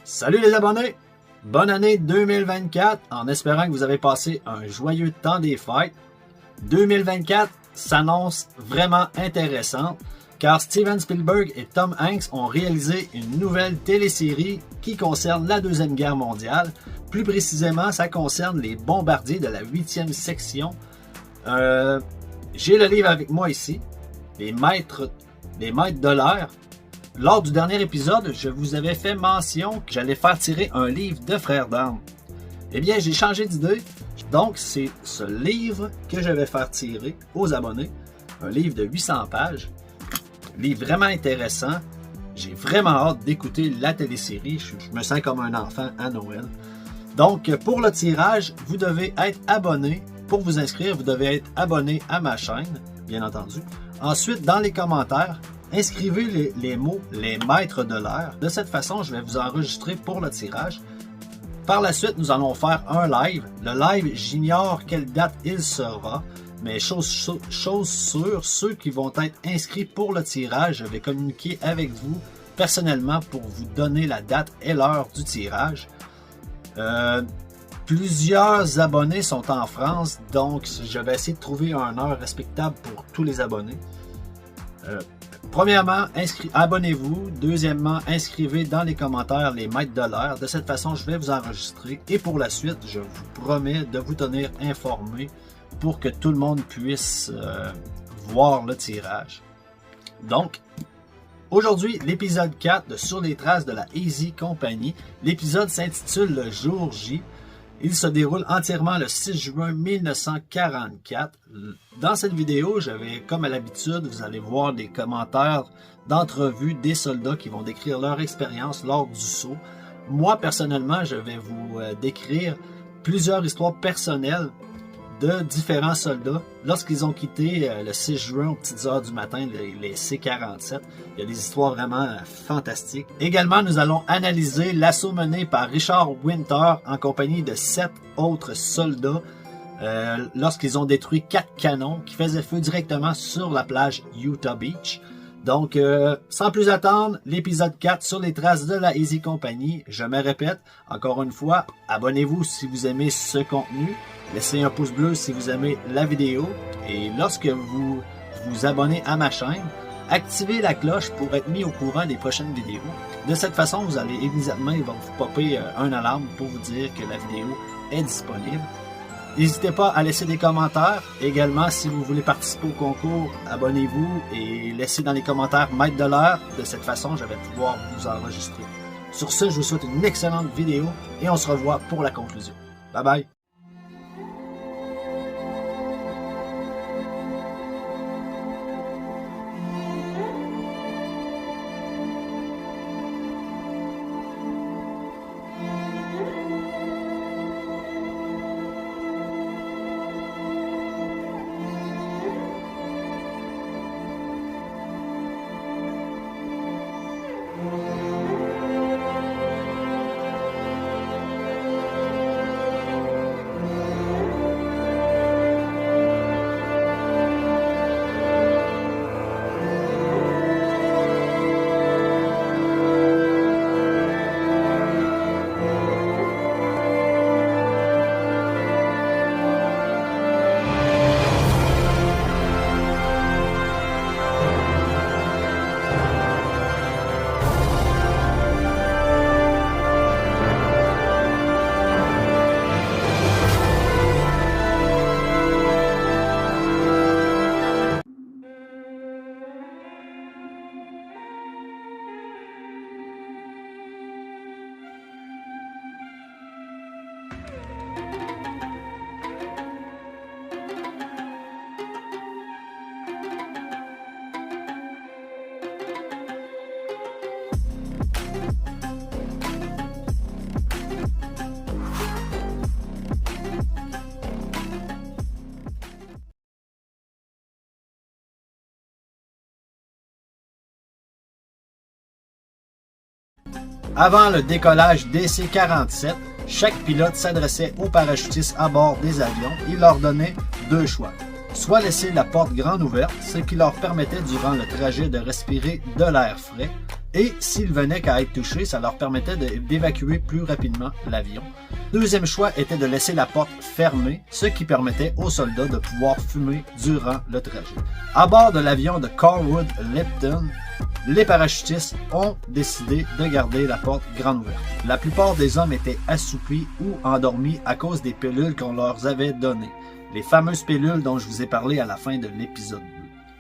Salut les abonnés! Bonne année 2024 en espérant que vous avez passé un joyeux temps des fêtes. 2024 s'annonce vraiment intéressante car Steven Spielberg et Tom Hanks ont réalisé une nouvelle télésérie qui concerne la Deuxième Guerre mondiale. Plus précisément, ça concerne les bombardiers de la 8e section. J'ai le livre avec moi ici, les maîtres de l'air. Lors du dernier épisode, je vous avais fait mention que j'allais faire tirer un livre de Frères d'Armes. Eh bien, j'ai changé d'idée. Donc, c'est ce livre que je vais faire tirer aux abonnés. Un livre de 800 pages. Un livre vraiment intéressant. J'ai vraiment hâte d'écouter la télésérie. Je me sens comme un enfant à Noël. Donc, pour le tirage, vous devez être abonné. Pour vous inscrire, vous devez être abonné à ma chaîne, bien entendu. Ensuite, dans les commentaires, inscrivez les mots « les maîtres de l'air ». De cette façon, je vais vous enregistrer pour le tirage. Par la suite, nous allons faire un live. Le live, j'ignore quelle date il sera, mais chose sûre, ceux qui vont être inscrits pour le tirage, je vais communiquer avec vous personnellement pour vous donner la date et l'heure du tirage. Plusieurs abonnés sont en France, donc je vais essayer de trouver une heure respectable pour tous les abonnés. Premièrement, abonnez-vous. Deuxièmement, inscrivez dans les commentaires les maîtres de l'air. De cette façon, je vais vous enregistrer. Et pour la suite, je vous promets de vous tenir informé pour que tout le monde puisse voir le tirage. Donc, aujourd'hui, l'épisode 4 de Sur les traces de la Easy Company. L'épisode s'intitule Le jour J. Il se déroule entièrement le 6 juin 1944. Dans cette vidéo, comme à l'habitude, vous allez voir des commentaires d'entrevues des soldats qui vont décrire leur expérience lors du saut. Moi, personnellement, je vais vous décrire plusieurs histoires personnelles de différents soldats lorsqu'ils ont quitté le 6 juin aux petites heures du matin, les C-47. Il y a des histoires vraiment fantastiques. Également, nous allons analyser l'assaut mené par Richard Winter en compagnie de 7 autres soldats lorsqu'ils ont détruit 4 canons qui faisaient feu directement sur la plage Utah Beach. Donc, sans plus attendre, l'épisode 4 sur les traces de la Easy Company. Je me répète, encore une fois, abonnez-vous si vous aimez ce contenu. Laissez un pouce bleu si vous aimez la vidéo. Et lorsque vous vous abonnez à ma chaîne, activez la cloche pour être mis au courant des prochaines vidéos. De cette façon, vous allez immédiatement, il va vous popper un alarme pour vous dire que la vidéo est disponible. N'hésitez pas à laisser des commentaires. Également, si vous voulez participer au concours, abonnez-vous et laissez dans les commentaires maître de l'air. De cette façon, je vais pouvoir vous enregistrer. Sur ce, je vous souhaite une excellente vidéo et on se revoit pour la conclusion. Bye bye! Avant le décollage DC-47, chaque pilote s'adressait aux parachutistes à bord des avions et leur donnait deux choix. Soit laisser la porte grande ouverte, ce qui leur permettait durant le trajet de respirer de l'air frais, Et s'ils venaient qu'à être touchés, ça leur permettait d'évacuer plus rapidement l'avion. Deuxième choix était de laisser la porte fermée, ce qui permettait aux soldats de pouvoir fumer durant le trajet. À bord de l'avion de Cornwood Lipton, les parachutistes ont décidé de garder la porte grande ouverte. La plupart des hommes étaient assoupis ou endormis à cause des pilules qu'on leur avait données. Les fameuses pilules dont je vous ai parlé à la fin de l'épisode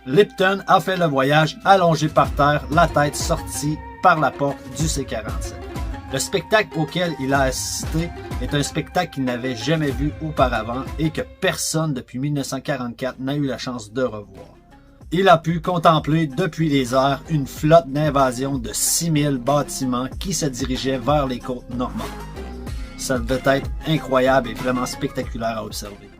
2. Lipton a fait le voyage allongé par terre, la tête sortie par la porte du C-47. Le spectacle auquel il a assisté est un spectacle qu'il n'avait jamais vu auparavant et que personne depuis 1944 n'a eu la chance de revoir. Il a pu contempler depuis les airs une flotte d'invasion de 6000 bâtiments qui se dirigeaient vers les côtes normandes. Ça devait être incroyable et vraiment spectaculaire à observer.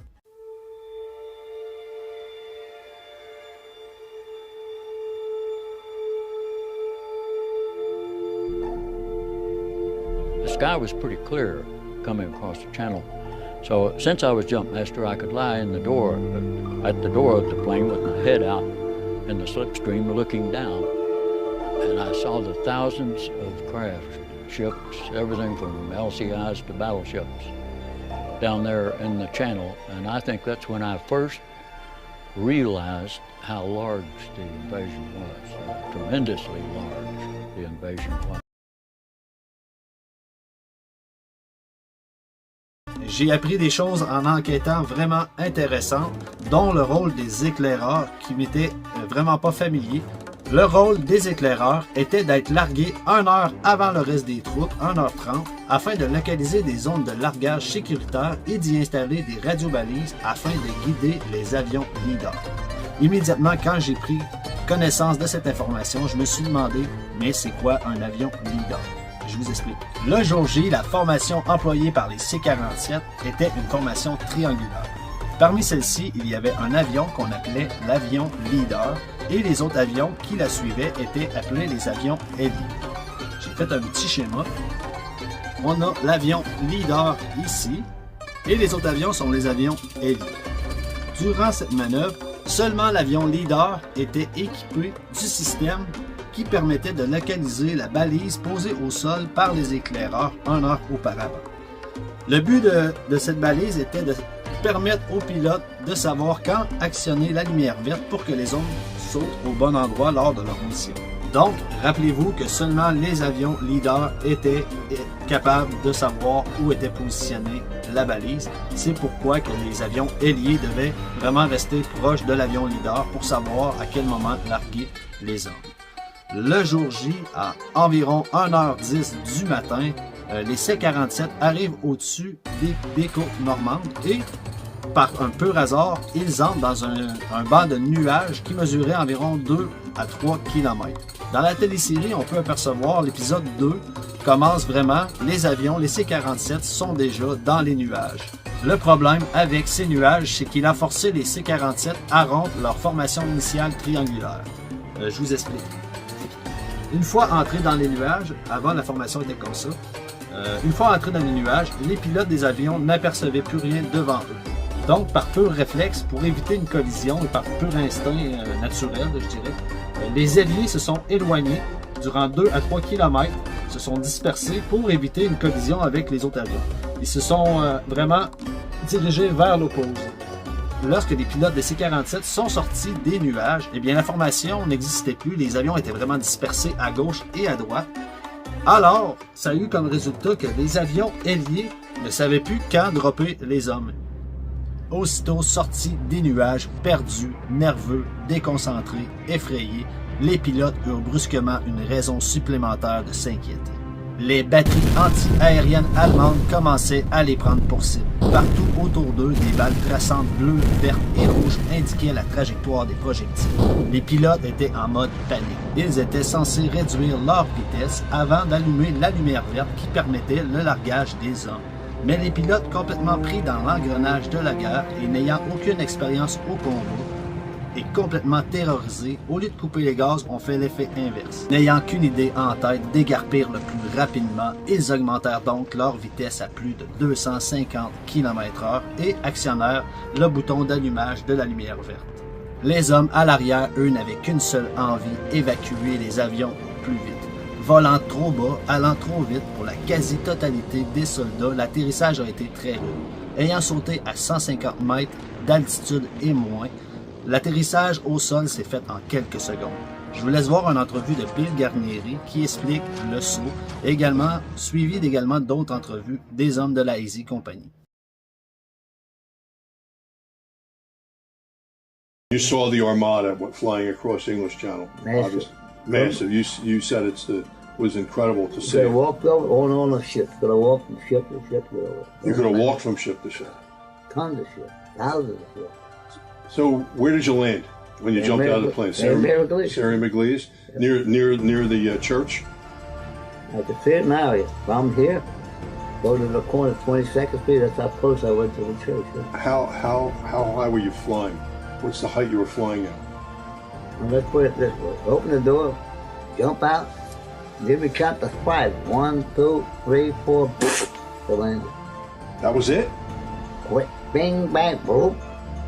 The sky was pretty clear coming across the channel. So since I was jump master, I could lie in the door, at the door of the plane with my head out in the slipstream looking down. And I saw the thousands of craft, ships, everything from LCIs to battleships down there in the channel. And I think that's when I first realized how large the invasion was, tremendously large the invasion was. J'ai appris des choses en enquêtant vraiment intéressantes, dont le rôle des éclaireurs qui m'était vraiment pas familier. Le rôle des éclaireurs était d'être largués 1 heure avant le reste des troupes, 1h30, afin de localiser des zones de largage sécuritaire et d'y installer des radiobalises afin de guider les avions leaders. Immédiatement, quand j'ai pris connaissance de cette information, je me suis demandé, mais c'est quoi un avion leader? Je vous explique. Le jour J, la formation employée par les C-47 était une formation triangulaire. Parmi celles-ci, il y avait un avion qu'on appelait l'avion leader et les autres avions qui la suivaient étaient appelés les avions ailiers. J'ai fait un petit schéma. On a l'avion leader ici et les autres avions sont les avions ailiers. Durant cette manœuvre, seulement l'avion leader était équipé du système qui permettait de localiser la balise posée au sol par les éclaireurs 1 heure auparavant. Le but de cette balise était de permettre aux pilotes de savoir quand actionner la lumière verte pour que les hommes sautent au bon endroit lors de leur mission. Donc, rappelez-vous que seulement les avions leaders étaient capables de savoir où était positionnée la balise. C'est pourquoi que les avions ailiers devaient vraiment rester proches de l'avion leader pour savoir à quel moment larguer les hommes. Le jour J, à environ 1h10 du matin, les C-47 arrivent au-dessus des côtes normandes et, par un pur hasard, ils entrent dans un banc de nuages qui mesurait environ 2 à 3 km. Dans la télésérie, on peut apercevoir l'épisode 2 commence vraiment, les avions, les C-47 sont déjà dans les nuages. Le problème avec ces nuages, c'est qu'il a forcé les C-47 à rompre leur formation initiale triangulaire. Je vous explique. Une fois entrés dans les nuages, avant la formation était comme ça, une fois entrés dans les nuages, les pilotes des avions n'apercevaient plus rien devant eux. Donc, par pur réflexe, pour éviter une collision et par pur instinct naturel, je dirais, les ailiers se sont éloignés durant 2 à 3 km, se sont dispersés pour éviter une collision avec les autres avions. Ils se sont vraiment dirigés vers l'opposé. Lorsque les pilotes des C-47 sont sortis des nuages, eh bien la formation n'existait plus, les avions étaient vraiment dispersés à gauche et à droite. Alors, ça a eu comme résultat que les avions ailiers ne savaient plus quand dropper les hommes. Aussitôt sortis des nuages, perdus, nerveux, déconcentrés, effrayés, les pilotes eurent brusquement une raison supplémentaire de s'inquiéter. Les batteries anti-aériennes allemandes commençaient à les prendre pour cible. Partout autour d'eux, des balles traçantes bleues, vertes et rouges indiquaient la trajectoire des projectiles. Les pilotes étaient en mode panique. Ils étaient censés réduire leur vitesse avant d'allumer la lumière verte qui permettait le largage des hommes. Mais les pilotes, complètement pris dans l'engrenage de la guerre et n'ayant aucune expérience au combat, et complètement terrorisés, au lieu de couper les gaz, ont fait l'effet inverse. N'ayant qu'une idée en tête d'égarpir le plus rapidement, ils augmentèrent donc leur vitesse à plus de 250 km/h et actionnèrent le bouton d'allumage de la lumière verte. Les hommes à l'arrière, eux, n'avaient qu'une seule envie, évacuer les avions plus vite. Volant trop bas, allant trop vite pour la quasi-totalité des soldats, l'atterrissage a été très rude. Ayant sauté à 150 mètres d'altitude et moins, l'atterrissage au sol s'est fait en quelques secondes. Je vous laisse voir une entrevue de Bill Garnieri qui explique le saut, également suivi d'également d'autres entrevues des hommes de la Easy Company. You saw the Armada flying across English Channel. Massive. Massive. You said it was incredible to see. Could have walked over on the ship. Could have walked from ship to ship. You could have walked from ship to ship. Tons of ships. Thousands of ships. So where did you land when you jumped out of the plane? Sarah McLeese. Near the church? At the Theater area. From here, go to the corner of 22nd Street. That's how close I went to the church. How high were you flying? What's the height you were flying at? Well, let's put it this way. Open the door, jump out, give me count to 5. 1, 2, 3, 4, boom, to landing. That was it? Quick, bing, bang, boom.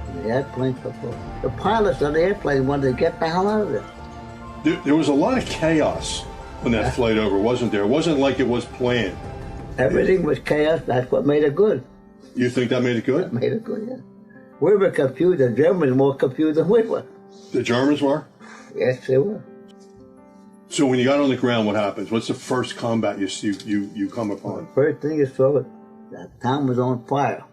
And the airplane took off. The pilots of the airplane wanted to get the hell out of there. There was a lot of chaos when that flight over, wasn't there? It wasn't like it was planned. Everything was chaos. That's what made it good. You think that made it good? That made it good, yeah. We were confused. The Germans were more confused than we were. The Germans were? Yes, they were. So when you got on the ground, what happens? What's the first combat you come upon? First thing you saw, the town was on fire.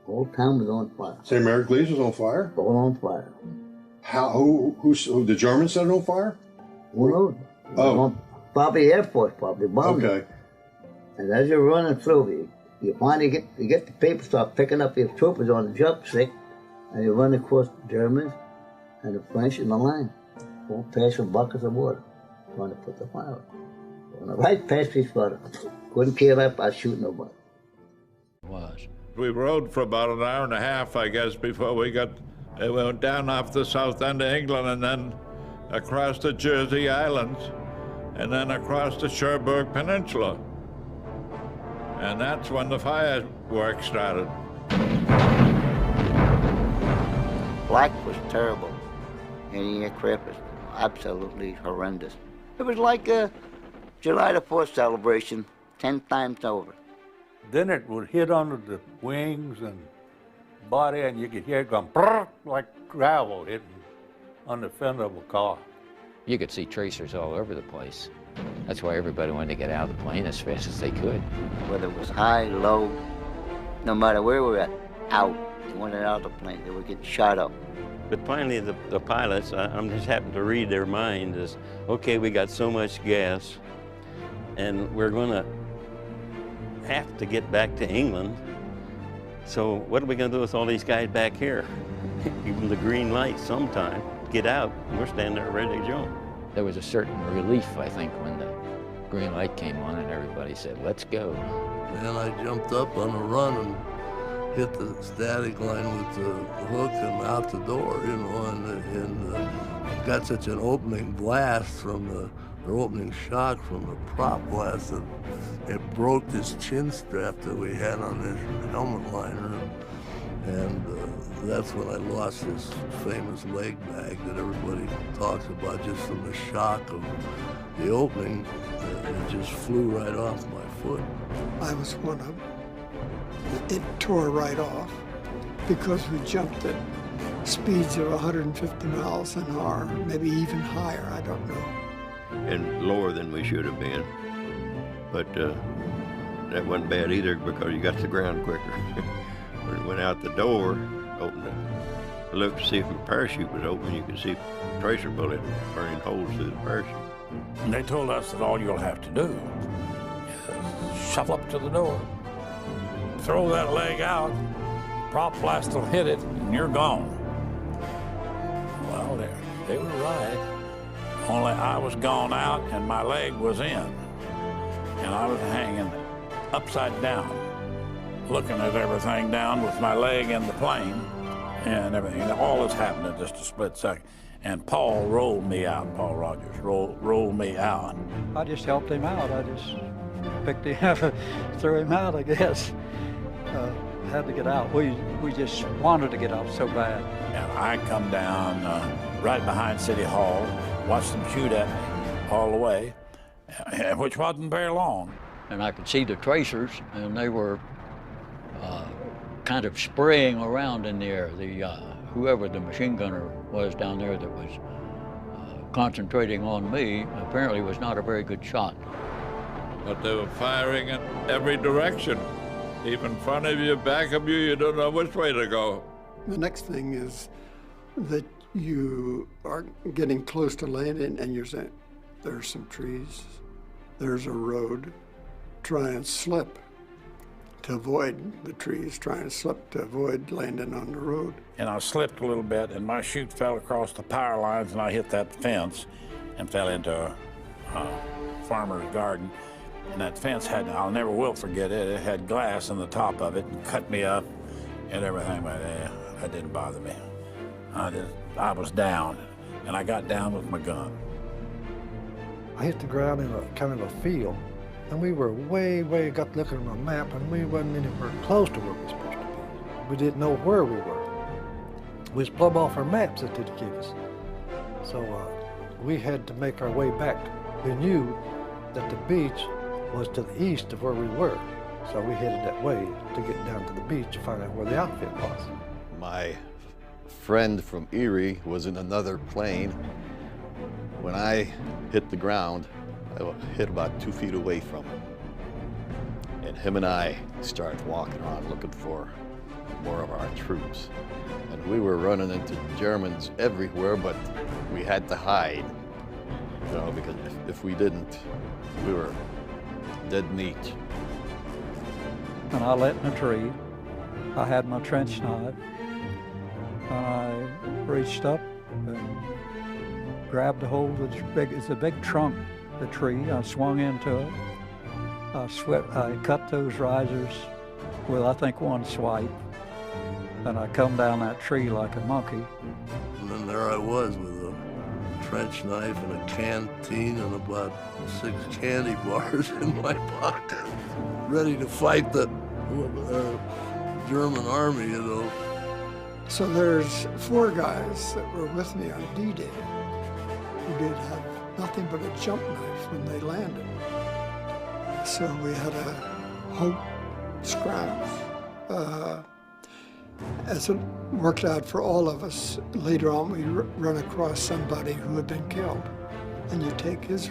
The whole town was on fire. St. Mary Glees was on fire? All on fire. Who the Germans set it on fire? Who knows? Oh. Probably Air Force, probably bombed Okay. it. And as you're running through, you finally get the people start picking up your troopers on the jump stick, and you run across the Germans and the French in the line, all passing buckets of water, trying to put the fire out. When the right past each other, couldn't care up by shooting nobody. Was. We rode for about an hour and a half, I guess, before we went down off the south end of England and then across the Jersey Islands and then across the Cherbourg Peninsula. And that's when the fireworks started. Black was terrible. Any aircraft was absolutely horrendous. It was like a July the 4th celebration 10 times over. Then it would hit under the wings and body, and you could hear it going brrr, like gravel hitting on the fender of a car. You could see tracers all over the place. That's why everybody wanted to get out of the plane as fast as they could. Whether it was high, low, no matter where we were at, out. They wanted out of the plane. They were getting shot up. But finally, the pilots, I'm just happened to read their mind is, okay, we got so much gas, and we're going to have to get back to England. So what are we going to do with all these guys back here? Give them the green light sometime, get out, and we're standing there ready to jump. There was a certain relief, I think, when the green light came on and everybody said, let's go. Then I jumped up on a run and hit the static line with the hook and out the door, you know, and got such an opening blast from the opening shock from the prop blast that it broke this chin strap that we had on this helmet liner. And that's when I lost this famous leg bag that everybody talks about just from the shock of the opening. It just flew right off my foot. I was one of them. It tore right off because we jumped at speeds of 150 miles an hour, maybe even higher, I don't know. And lower than we should have been. But that wasn't bad either because you got to the ground quicker. When it went out the door, opened I looked to see if my parachute was open. You could see a tracer bullet burning holes through the parachute. And they told us that all you'll have to do is shuffle up to the door, throw that leg out, prop blast will hit it, and you're gone. Well, they were right. Only I was gone out and my leg was in. And I was hanging upside down, looking at everything down with my leg in the plane and everything. All this happened in just a split second. And Paul rolled me out, Paul Rogers rolled me out. I just helped him out. I just picked him up, threw him out, I guess. Had to get out. We just wanted to get out so bad. And I come down right behind City Hall, watched them shoot at me all the way, which wasn't very long. And I could see the tracers, and they were kind of spraying around in the air. Whoever the machine gunner was down there that was concentrating on me apparently was not a very good shot. But they were firing in every direction. Even in front of you, back of you, you don't know which way to go. The next thing is that you are getting close to landing and you're saying, there's some trees, there's a road, try and slip to avoid the trees, try and slip to avoid landing on the road. And I slipped a little bit, and my chute fell across the power lines, and I hit that fence and fell into a farmer's garden. And that fence had, I'll never will forget it, it had glass in the top of it and cut me up and everything, but that didn't bother me. I was down, and I got down with my gun. I hit the ground in a kind of a field, and we were way, got looking at my map, and we wasn't anywhere close to where we were supposed to be. We didn't know where we were. We was plumb off our maps that they'd give us. So we had to make our way back. We knew that the beach was to the east of where we were, so we headed that way to get down to the beach to find out where the outfit was. My friend from Erie was in another plane. When I hit the ground, I hit about 2 feet away from him. And him and I started walking around looking for more of our troops. And we were running into Germans everywhere, but we had to hide, you know, because if we didn't, we were dead meat. And I lit in a tree. I had my trench knife, and I reached up and grabbed a hold of it's a big trunk, the tree. I swung into it. I cut those risers with, I think, one swipe, and I come down that tree like a monkey. And then there I was with a trench knife and a canteen and about 6 candy bars in my pocket, ready to fight the German army, you know. So there's 4 guys that were with me on D-Day who did have nothing but a jump knife when they landed. So we had a hope scratch. As it worked out for all of us, later on we run across somebody who had been killed, and you take his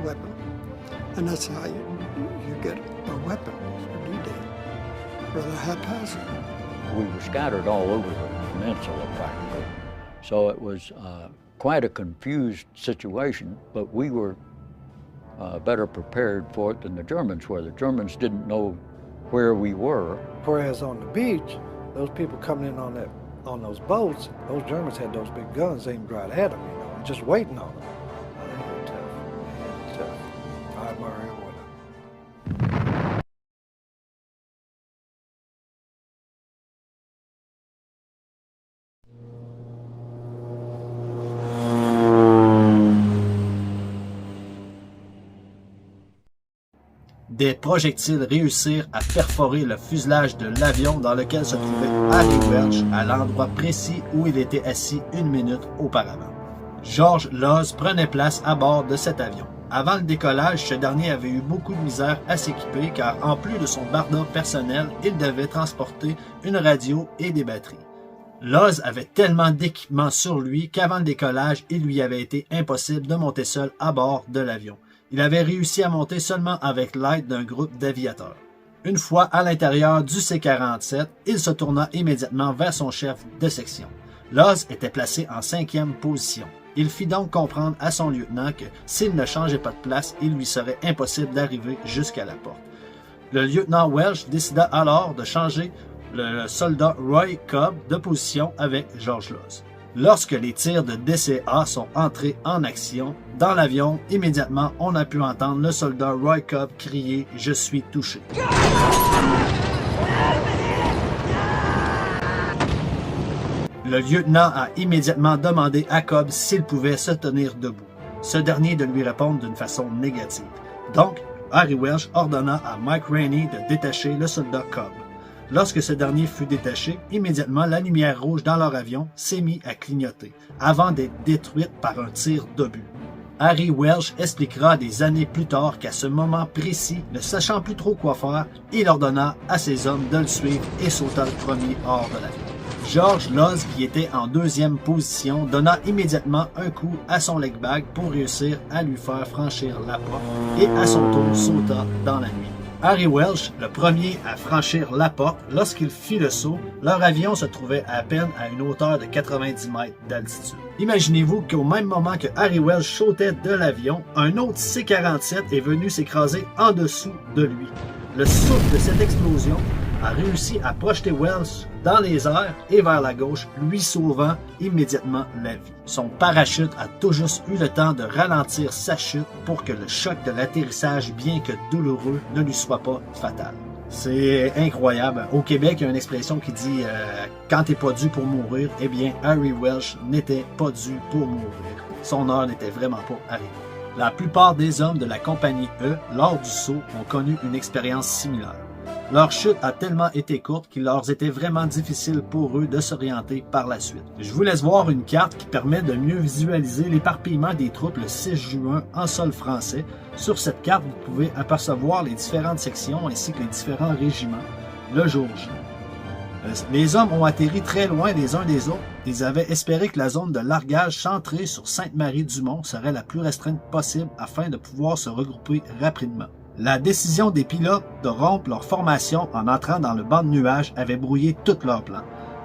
weapon, and that's how you get a weapon for D-Day, rather haphazard. We were scattered all over the peninsula practically, so it was quite a confused situation, but we were better prepared for it than the Germans were. The Germans didn't know where we were. Whereas on the beach, those people coming in on those boats, those Germans had those big guns aimed right at them, you know, just waiting on them. They were tough. I admire everyone. Des projectiles réussirent à perforer le fuselage de l'avion dans lequel se trouvait Harry Welch à l'endroit précis où il était assis 1 minute auparavant. George Loz prenait place à bord de cet avion. Avant le décollage, ce dernier avait eu beaucoup de misère à s'équiper car en plus de son barda personnel, il devait transporter une radio et des batteries. Loz avait tellement d'équipements sur lui qu'avant le décollage, il lui avait été impossible de monter seul à bord de l'avion. Il avait réussi à monter seulement avec l'aide d'un groupe d'aviateurs. Une fois à l'intérieur du C-47, il se tourna immédiatement vers son chef de section. Loz était placé en 5e position. Il fit donc comprendre à son lieutenant que s'il ne changeait pas de place, il lui serait impossible d'arriver jusqu'à la porte. Le lieutenant Welch décida alors de changer le soldat Roy Cobb de position avec George Loz. Lorsque les tirs de DCA sont entrés en action dans l'avion, immédiatement on a pu entendre le soldat Roy Cobb crier « Je suis touché ». Le lieutenant a immédiatement demandé à Cobb s'il pouvait se tenir debout. Ce dernier de lui répondre d'une façon négative. Donc, Harry Welch ordonna à Mike Rainey de détacher le soldat Cobb. Lorsque ce dernier fut détaché, immédiatement la lumière rouge dans leur avion s'est mise à clignoter, avant d'être détruite par un tir d'obus. Harry Welsh expliquera des années plus tard qu'à ce moment précis, ne sachant plus trop quoi faire, il ordonna à ses hommes de le suivre et sauta le premier hors de l'avion. George Loz, qui était en deuxième position, donna immédiatement un coup à son leg bag pour réussir à lui faire franchir la porte et à son tour sauta dans la nuit. Harry Welsh, le premier à franchir la porte, lorsqu'il fit le saut, leur avion se trouvait à peine à une hauteur de 90 mètres d'altitude. Imaginez-vous qu'au même moment que Harry Welsh sautait de l'avion, un autre C-47 est venu s'écraser en dessous de lui. Le souffle de cette explosion a réussi à projeter Welsh dans les airs et vers la gauche, lui sauvant immédiatement la vie. Son parachute a tout juste eu le temps de ralentir sa chute pour que le choc de l'atterrissage, bien que douloureux, ne lui soit pas fatal. C'est incroyable. Au Québec, il y a une expression qui dit quand t'es pas dû pour mourir, eh bien Harry Welsh n'était pas dû pour mourir. Son heure n'était vraiment pas arrivée. La plupart des hommes de la compagnie E, lors du saut, ont connu une expérience similaire. Leur chute a tellement été courte qu'il leur était vraiment difficile pour eux de s'orienter par la suite. Je vous laisse voir une carte qui permet de mieux visualiser l'éparpillement des troupes le 6 juin en sol français. Sur cette carte, vous pouvez apercevoir les différentes sections ainsi que les différents régiments le jour J. Les hommes ont atterri très loin les uns des autres. Ils avaient espéré que la zone de largage centrée sur Sainte-Marie-du-Mont serait la plus restreinte possible afin de pouvoir se regrouper rapidement. La décision des pilotes de rompre leur formation en entrant dans le banc de nuages avait brouillé tous leurs plans,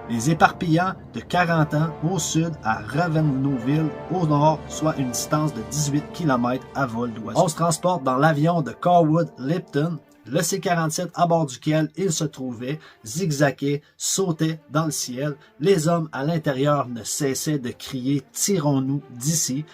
les éparpillant de 40 ans au sud à Ravensville au nord, soit une distance de 18 km à vol d'oiseau. On se transporte dans l'avion de Corwood-Lipton. Le C-47 à bord duquel il se trouvait zigzaguait, sautait dans le ciel. Les hommes à l'intérieur ne cessaient de crier « Tirons-nous d'ici ».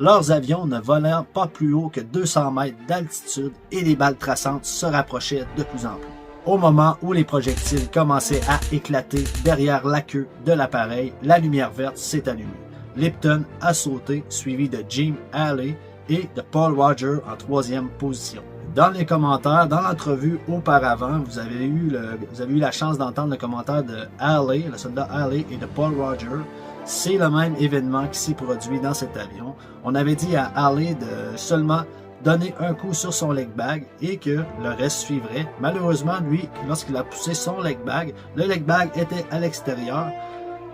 Leurs avions ne volaient pas plus haut que 200 mètres d'altitude et les balles traçantes se rapprochaient de plus en plus. Au moment où les projectiles commençaient à éclater derrière la queue de l'appareil, la lumière verte s'est allumée. Lipton a sauté, suivi de Jim Halley et de Paul Rogers en troisième position. Dans les commentaires, dans l'entrevue auparavant, vous avez eu la chance d'entendre le commentaire de Halley, le soldat Halley et de Paul Rogers. C'est le même événement qui s'est produit dans cet avion. On avait dit à Halley de seulement donner un coup sur son leg bag et que le reste suivrait. Malheureusement, lui, lorsqu'il a poussé son leg bag, le leg bag était à l'extérieur.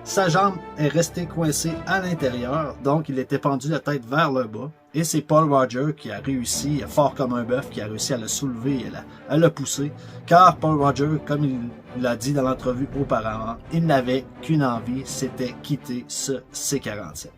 Sa jambe est restée coincée à l'intérieur, donc il était pendu la tête vers le bas. Et c'est Paul Rogers qui a réussi, fort comme un bœuf, qui a réussi à le soulever et à le pousser. Car Paul Rogers, comme il l'a dit dans l'entrevue auparavant, il n'avait qu'une envie, c'était quitter ce C-47.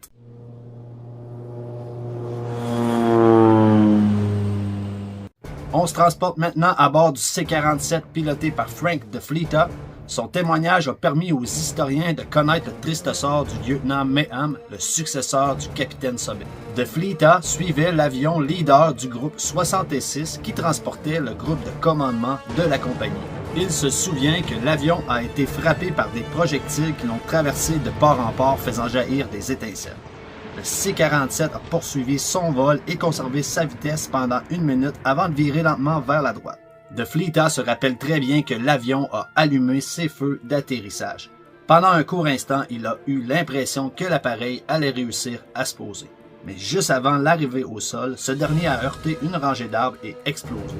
On se transporte maintenant à bord du C-47 piloté par Frank de Fleeta. Son témoignage a permis aux historiens de connaître le triste sort du lieutenant Mayhem, le successeur du capitaine Sobel. De Fleeta suivait l'avion leader du groupe 66 qui transportait le groupe de commandement de la compagnie. Il se souvient que l'avion a été frappé par des projectiles qui l'ont traversé de port en port, faisant jaillir des étincelles. Le C-47 a poursuivi son vol et conservé sa vitesse pendant 1 minute avant de virer lentement vers la droite. De Fleeta se rappelle très bien que l'avion a allumé ses feux d'atterrissage. Pendant un court instant, il a eu l'impression que l'appareil allait réussir à se poser. Mais juste avant l'arrivée au sol, ce dernier a heurté une rangée d'arbres et explosé.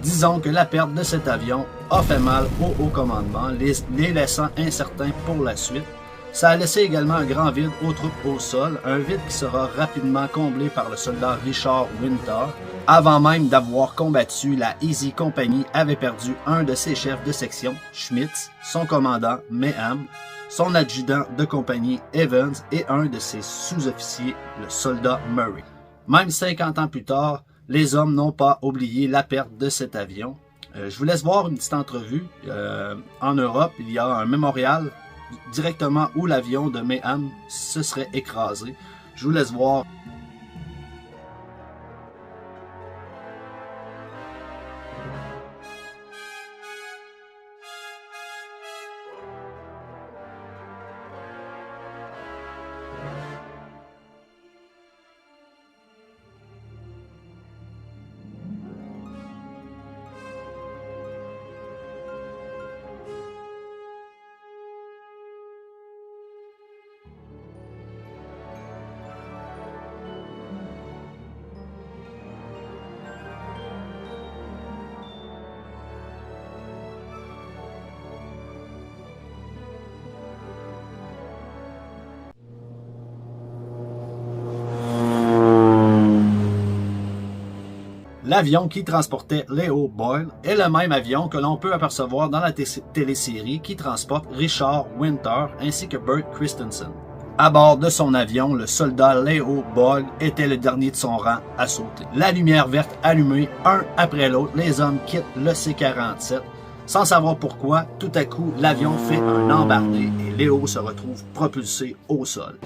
Disons que la perte de cet avion a fait mal au haut commandement, les laissant incertains pour la suite. Ça a laissé également un grand vide aux troupes au sol, un vide qui sera rapidement comblé par le soldat Richard Winter. Avant même d'avoir combattu, la Easy Company avait perdu un de ses chefs de section, Schmitz, son commandant, Mayhem, son adjudant de compagnie, Evans, et un de ses sous-officiers, le soldat Murray. Même 50 ans plus tard, les hommes n'ont pas oublié la perte de cet avion. Je vous laisse voir une petite entrevue. En Europe, il y a un mémorial directement où l'avion de Mayhem se serait écrasé. Je vous laisse voir. L'avion qui transportait Leo Boyle est le même avion que l'on peut apercevoir dans la télésérie qui transporte Richard Winter ainsi que Bert Christensen. À bord de son avion, le soldat Leo Boyle était le dernier de son rang à sauter. La lumière verte allumée, un après l'autre, les hommes quittent le C-47. Sans savoir pourquoi, tout à coup, l'avion fait un embardé et Leo se retrouve propulsé au sol.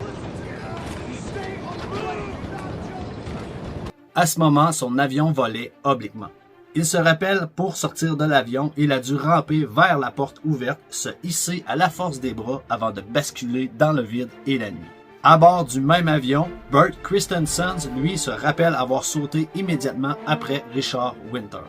À ce moment, son avion volait obliquement. Il se rappelle, pour sortir de l'avion, il a dû ramper vers la porte ouverte, se hisser à la force des bras avant de basculer dans le vide et la nuit. À bord du même avion, Bert Christensen, lui, se rappelle avoir sauté immédiatement après Richard Winter.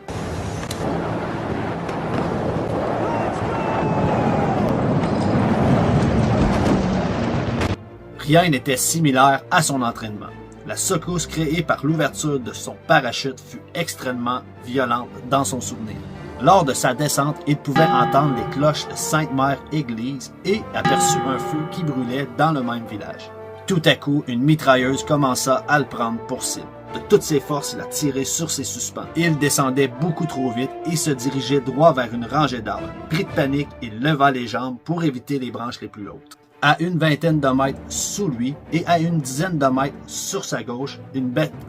Rien n'était similaire à son entraînement. La secousse créée par l'ouverture de son parachute fut extrêmement violente dans son souvenir. Lors de sa descente, il pouvait entendre les cloches de Sainte-Mère-Église et aperçut un feu qui brûlait dans le même village. Tout à coup, une mitrailleuse commença à le prendre pour cible. De toutes ses forces, il a tiré sur ses suspens. Il descendait beaucoup trop vite et se dirigeait droit vers une rangée d'arbres. Pris de panique, il leva les jambes pour éviter les branches les plus hautes. À une vingtaine de mètres sous lui et à une dizaine de mètres sur sa gauche,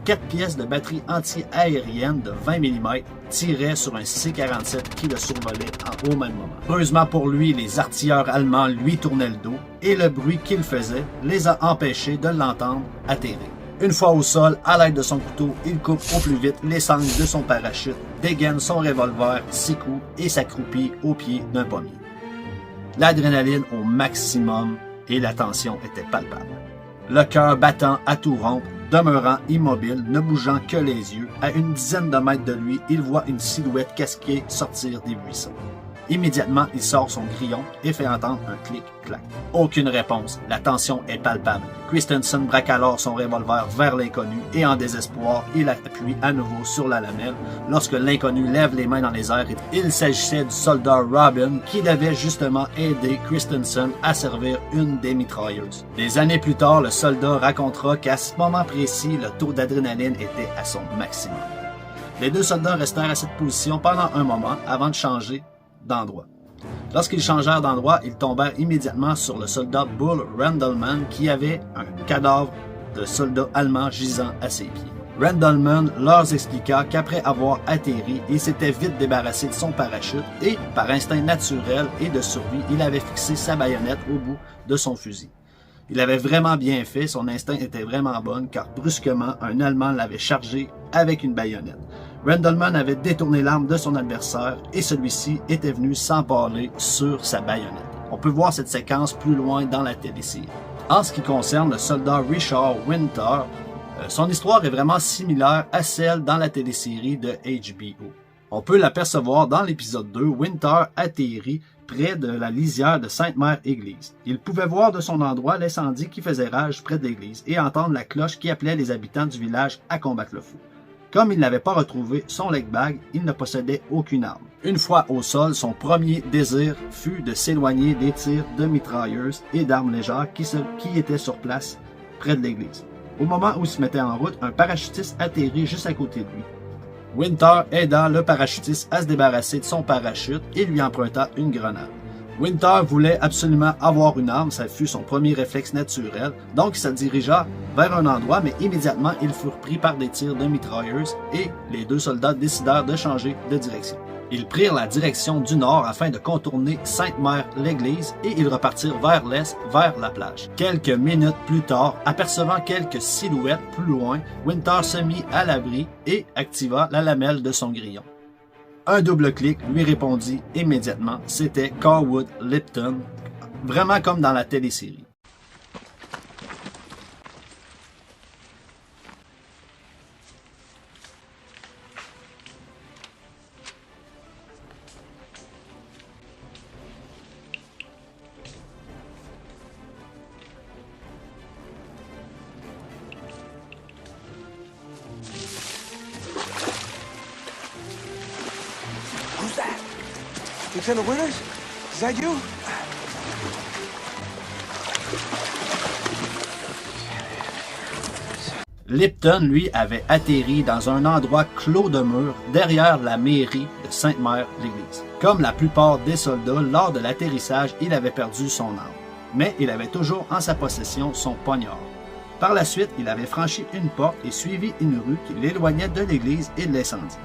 4 pièces de batterie anti-aérienne de 20 mm tiraient sur un C-47 qui le survolait au même moment. Heureusement pour lui, les artilleurs allemands lui tournaient le dos et le bruit qu'il faisait les a empêchés de l'entendre atterrir. Une fois au sol, à l'aide de son couteau, il coupe au plus vite les sangles de son parachute, dégaine son revolver 6 coups et s'accroupit au pied d'un pommier. L'adrénaline au maximum et la tension était palpable. Le cœur battant à tout rompre, demeurant immobile, ne bougeant que les yeux, à une dizaine de mètres de lui, il voit une silhouette casquée sortir des buissons. Immédiatement, il sort son grillon et fait entendre un clic-clac. Aucune réponse. La tension est palpable. Christensen braque alors son revolver vers l'inconnu et en désespoir, il appuie à nouveau sur la lamelle lorsque l'inconnu lève les mains dans les airs. Il s'agissait du soldat Robin qui devait justement aider Christensen à servir une des mitrailleuses. Des années plus tard, le soldat racontera qu'à ce moment précis, le taux d'adrénaline était à son maximum. Les deux soldats restèrent à cette position pendant un moment avant de changer d'endroit. Lorsqu'ils changèrent d'endroit, ils tombèrent immédiatement sur le soldat Bull Randleman qui avait un cadavre de soldat allemand gisant à ses pieds. Randleman leur expliqua qu'après avoir atterri, il s'était vite débarrassé de son parachute et, par instinct naturel et de survie, il avait fixé sa baïonnette au bout de son fusil. Il avait vraiment bien fait, son instinct était vraiment bon car brusquement, un Allemand l'avait chargé avec une baïonnette. Randleman avait détourné l'arme de son adversaire et celui-ci était venu s'empaler sur sa baïonnette. On peut voir cette séquence plus loin dans la télésérie. En ce qui concerne le soldat Richard Winter, son histoire est vraiment similaire à celle dans la télésérie de HBO. On peut l'apercevoir dans l'épisode 2, Winter atterrit près de la lisière de Sainte-Mère-Église. Il pouvait voir de son endroit l'incendie qui faisait rage près de l'église et entendre la cloche qui appelait les habitants du village à combattre le feu. Comme il n'avait pas retrouvé son leg bag, il ne possédait aucune arme. Une fois au sol, son premier désir fut de s'éloigner des tirs de mitrailleuses et d'armes légères qui étaient sur place près de l'église. Au moment où il se mettait en route, un parachutiste atterrit juste à côté de lui. Winter aida le parachutiste à se débarrasser de son parachute et lui emprunta une grenade. Winter voulait absolument avoir une arme, ça fut son premier réflexe naturel, donc il se dirigea vers un endroit, mais immédiatement ils furent pris par des tirs de mitrailleuses et les deux soldats décidèrent de changer de direction. Ils prirent la direction du nord afin de contourner Sainte-Mère-l'Église et ils repartirent vers l'est, vers la plage. Quelques minutes plus tard, apercevant quelques silhouettes plus loin, Winter se mit à l'abri et activa la lamelle de son grillon. Un double clic lui répondit immédiatement, c'était Carwood Lipton, vraiment comme dans la télésérie. Lieutenant Winters? Is that you? Lipton, lui, avait atterri dans un endroit clos de murs derrière la mairie de Sainte-Mère-l'Église. Comme la plupart des soldats, lors de l'atterrissage, il avait perdu son arme. Mais il avait toujours en sa possession son poignard. Par la suite, il avait franchi une porte et suivi une rue qui l'éloignait de l'église et de l'incendie.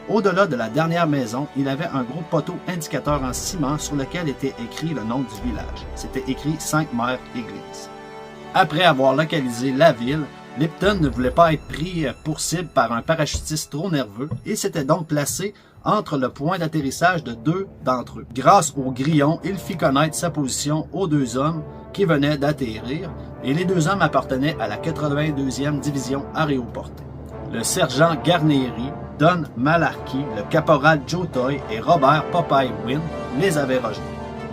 Au-delà de la dernière maison, il avait un gros poteau indicateur en ciment sur lequel était écrit le nom du village. C'était écrit Sainte-Mère-Église. Après avoir localisé la ville, Lipton ne voulait pas être pris pour cible par un parachutiste trop nerveux et s'était donc placé entre le point d'atterrissage de deux d'entre eux. Grâce au grillon, il fit connaître sa position aux deux hommes qui venaient d'atterrir et les deux hommes appartenaient à la 82e division aéroportée. Le sergent Garneri, Don Malarkey, le caporal Joe Toy et Robert Popeye Wynne les avaient rejoints.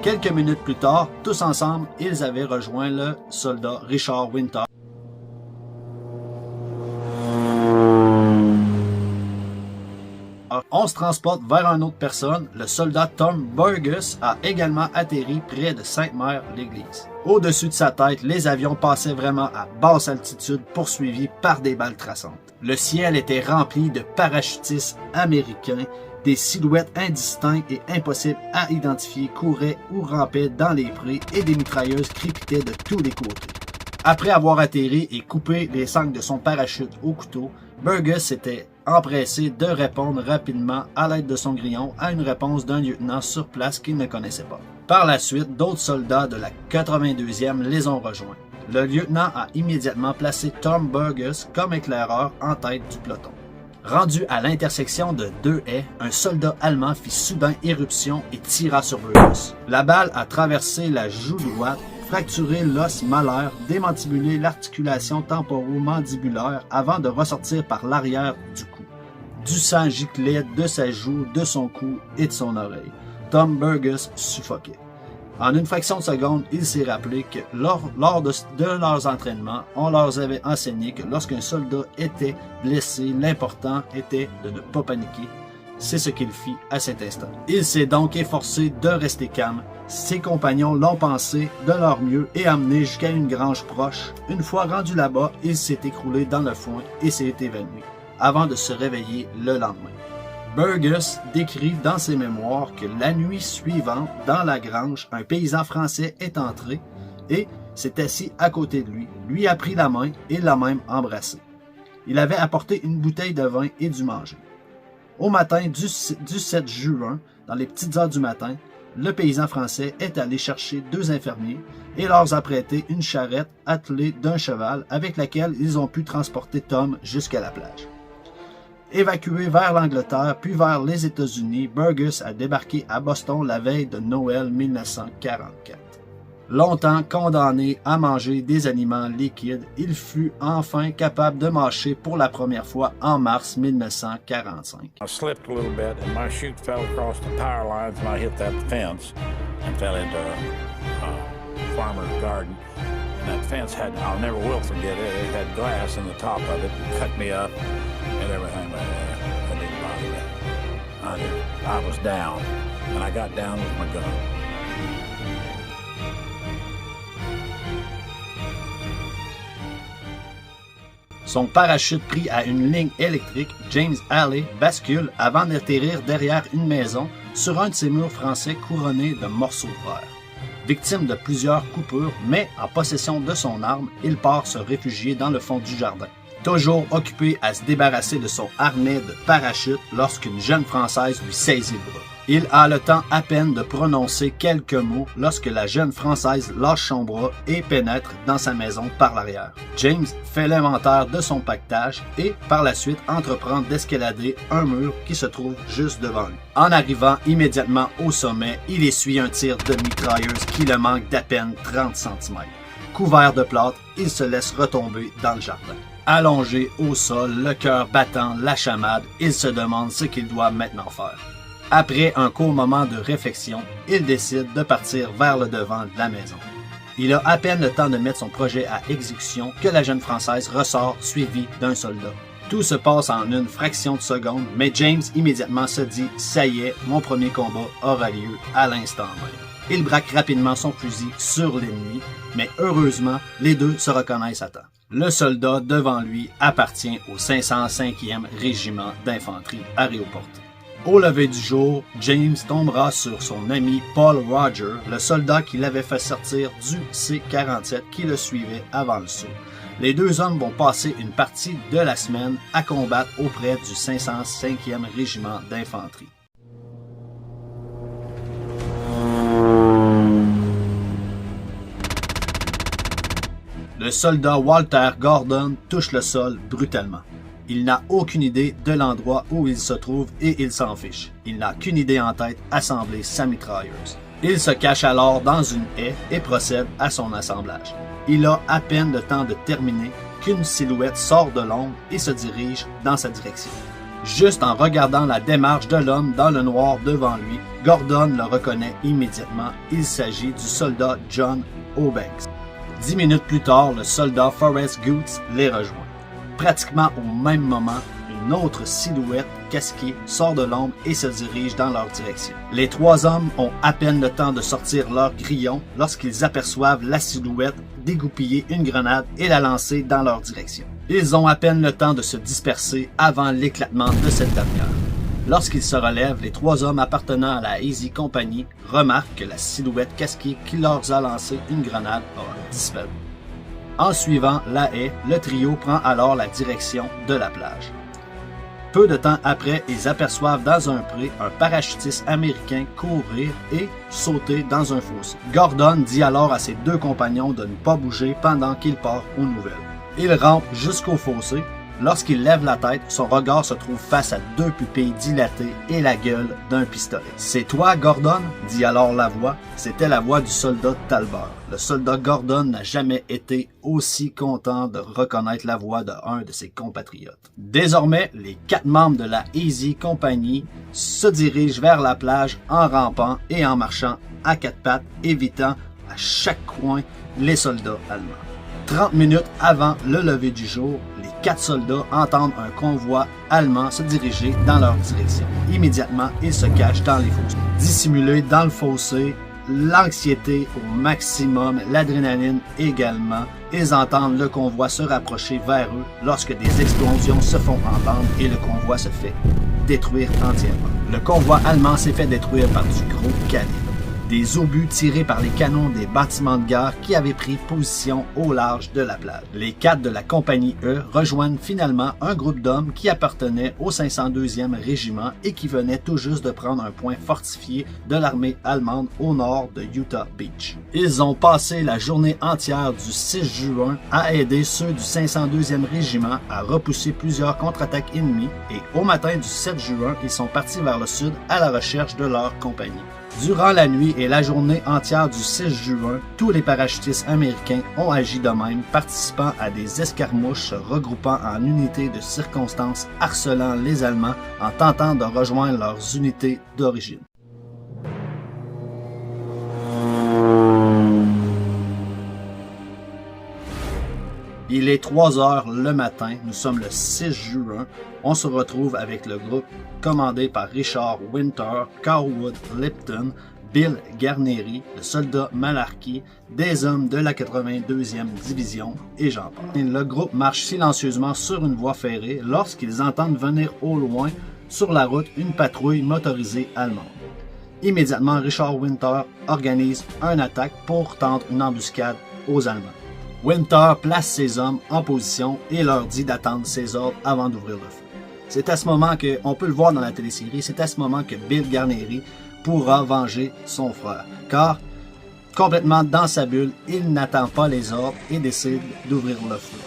Quelques minutes plus tard, tous ensemble, ils avaient rejoint le soldat Richard Winter. On se transporte vers une autre personne. Le soldat Tom Burgess a également atterri près de Sainte-Mère-l'Église. Au-dessus de sa tête, les avions passaient vraiment à basse altitude, poursuivis par des balles traçantes. Le ciel était rempli de parachutistes américains. Des silhouettes indistinctes et impossibles à identifier couraient ou rampaient dans les prés et des mitrailleuses crépitaient de tous les côtés. Après avoir atterri et coupé les sangles de son parachute au couteau, Burgess s'était empressé de répondre rapidement à l'aide de son grillon à une réponse d'un lieutenant sur place qu'il ne connaissait pas. Par la suite, d'autres soldats de la 82e les ont rejoints. Le lieutenant a immédiatement placé Tom Burgess comme éclaireur en tête du peloton. Rendu à l'intersection de deux haies, un soldat allemand fit soudain éruption et tira sur Burgess. La balle a traversé la joue droite, fracturé l'os malaire, démantibulé l'articulation temporomandibulaire avant de ressortir par l'arrière du cou. Du sang giclait de sa joue, de son cou et de son oreille. Tom Burgess suffoquait. En une fraction de seconde, il s'est rappelé que lors de leurs entraînements, on leur avait enseigné que lorsqu'un soldat était blessé, l'important était de ne pas paniquer. C'est ce qu'il fit à cet instant. Il s'est donc efforcé de rester calme. Ses compagnons l'ont pensé de leur mieux et amené jusqu'à une grange proche. Une fois rendu là-bas, il s'est écroulé dans le foin et s'est évanoui, avant de se réveiller le lendemain. Burgess décrit dans ses mémoires que la nuit suivante, dans la grange, un paysan français est entré et s'est assis à côté de lui, lui a pris la main et l'a même embrassé. Il avait apporté une bouteille de vin et du manger. Au matin du 7 juin, dans les petites heures du matin, le paysan français est allé chercher deux infirmiers et leur a prêté une charrette attelée d'un cheval avec laquelle ils ont pu transporter Tom jusqu'à la plage. Évacué vers l'Angleterre puis vers les États-Unis, Burgess a débarqué à Boston la veille de Noël 1944. Longtemps condamné à manger des aliments liquides, il fut enfin capable de mâcher pour la première fois en mars 1945. I slipped a little bit and my chute fell across the power lines and I hit that fence and fell into a farmer's garden. And that fence had, I'll never will forget it, it had glass in the top of it, cut me up and everything, but it didn't bother me. I was down and I got down with my gun. Son parachute pris à une ligne électrique, James Alley bascule avant d'atterrir derrière une maison sur un de ses murs français couronnés de morceaux de verre. Victime de plusieurs coupures, mais en possession de son arme, il part se réfugier dans le fond du jardin. Toujours occupé à se débarrasser de son harnais de parachute lorsqu'une jeune Française lui saisit le bras. Il a le temps à peine de prononcer quelques mots lorsque la jeune Française lâche son bras et pénètre dans sa maison par l'arrière. James fait l'inventaire de son pactage et, par la suite, entreprend d'escalader un mur qui se trouve juste devant lui. En arrivant immédiatement au sommet, il essuie un tir de mitrailleuse qui le manque d'à peine 30 cm. Couvert de plâtre, il se laisse retomber dans le jardin. Allongé au sol, le cœur battant la chamade, il se demande ce qu'il doit maintenant faire. Après un court moment de réflexion, il décide de partir vers le devant de la maison. Il a à peine le temps de mettre son projet à exécution que la jeune Française ressort suivie d'un soldat. Tout se passe en une fraction de seconde, mais James immédiatement se dit « Ça y est, mon premier combat aura lieu à l'instant même ». Il braque rapidement son fusil sur l'ennemi, mais heureusement, les deux se reconnaissent à temps. Le soldat devant lui appartient au 505e régiment d'infanterie aéroportée. Au lever du jour, James tombera sur son ami Paul Roger, le soldat qui l'avait fait sortir du C-47 qui le suivait avant le saut. Les deux hommes vont passer une partie de la semaine à combattre auprès du 505e régiment d'infanterie. Le soldat Walter Gordon touche le sol brutalement. Il n'a aucune idée de l'endroit où il se trouve et il s'en fiche. Il n'a qu'une idée en tête, assembler sa mitrailleuse. Il se cache alors dans une haie et procède à son assemblage. Il a à peine le temps de terminer qu'une silhouette sort de l'ombre et se dirige dans sa direction. Juste en regardant la démarche de l'homme dans le noir devant lui, Gordon le reconnaît immédiatement. Il s'agit du soldat John Eubanks. 10 minutes plus tard, le soldat Forrest Goods les rejoint. Pratiquement au même moment, une autre silhouette casquée sort de l'ombre et se dirige dans leur direction. Les trois hommes ont à peine le temps de sortir leur grillon lorsqu'ils aperçoivent la silhouette dégoupiller une grenade et la lancer dans leur direction. Ils ont à peine le temps de se disperser avant l'éclatement de cette dernière. Lorsqu'ils se relèvent, les trois hommes appartenant à la Easy Company remarquent que la silhouette casquée qui leur a lancé une grenade a disparu. En suivant la haie, le trio prend alors la direction de la plage. Peu de temps après, ils aperçoivent dans un pré un parachutiste américain courir et sauter dans un fossé. Gordon dit alors à ses deux compagnons de ne pas bouger pendant qu'il part aux nouvelles. Il rampe jusqu'au fossé. Lorsqu'il lève la tête, son regard se trouve face à deux pupilles dilatées et la gueule d'un pistolet. « C'est toi, Gordon ?» dit alors la voix. C'était la voix du soldat Talbot. Le soldat Gordon n'a jamais été aussi content de reconnaître la voix d'un de ses compatriotes. Désormais, les 4 membres de la Easy Company se dirigent vers la plage en rampant et en marchant à 4 pattes, évitant à chaque coin les soldats allemands. 30 minutes avant le lever du jour, les 4 soldats entendent un convoi allemand se diriger dans leur direction. Immédiatement, ils se cachent dans les fossés. Dissimulés dans le fossé, l'anxiété au maximum, l'adrénaline également, ils entendent le convoi se rapprocher vers eux lorsque des explosions se font entendre et le convoi se fait détruire entièrement. Le convoi allemand s'est fait détruire par du gros calibre. Des obus tirés par les canons des bâtiments de guerre qui avaient pris position au large de la plage. Les 4 de la compagnie E rejoignent finalement un groupe d'hommes qui appartenait au 502e régiment et qui venait tout juste de prendre un point fortifié de l'armée allemande au nord de Utah Beach. Ils ont passé la journée entière du 6 juin à aider ceux du 502e régiment à repousser plusieurs contre-attaques ennemies et au matin du 7 juin, ils sont partis vers le sud à la recherche de leur compagnie. Durant la nuit et la journée entière du 6 juin, tous les parachutistes américains ont agi de même, participant à des escarmouches, se regroupant en unités de circonstances, harcelant les Allemands en tentant de rejoindre leurs unités d'origine. Il est 3 heures le matin, nous sommes le 6 juin, on se retrouve avec le groupe commandé par Richard Winter, Carlwood Lipton, Bill Garnery, le soldat Malarkey, des hommes de la 82e division et j'en passe. Le groupe marche silencieusement sur une voie ferrée lorsqu'ils entendent venir au loin sur la route une patrouille motorisée allemande. Immédiatement, Richard Winter organise une attaque pour tendre une embuscade aux Allemands. Winter place ses hommes en position et leur dit d'attendre ses ordres avant d'ouvrir le feu. C'est à ce moment que, on peut le voir dans la télésérie, c'est à ce moment que Bill Garnery pourra venger son frère. Car, complètement dans sa bulle, il n'attend pas les ordres et décide d'ouvrir le feu.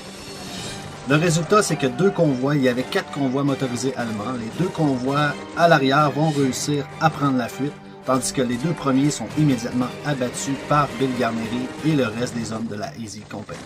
Le résultat, c'est que il y avait 4 convois motorisés allemands. Les 2 convois à l'arrière vont réussir à prendre la fuite, tandis que les 2 premiers sont immédiatement abattus par Bill Garnery et le reste des hommes de la Easy Company.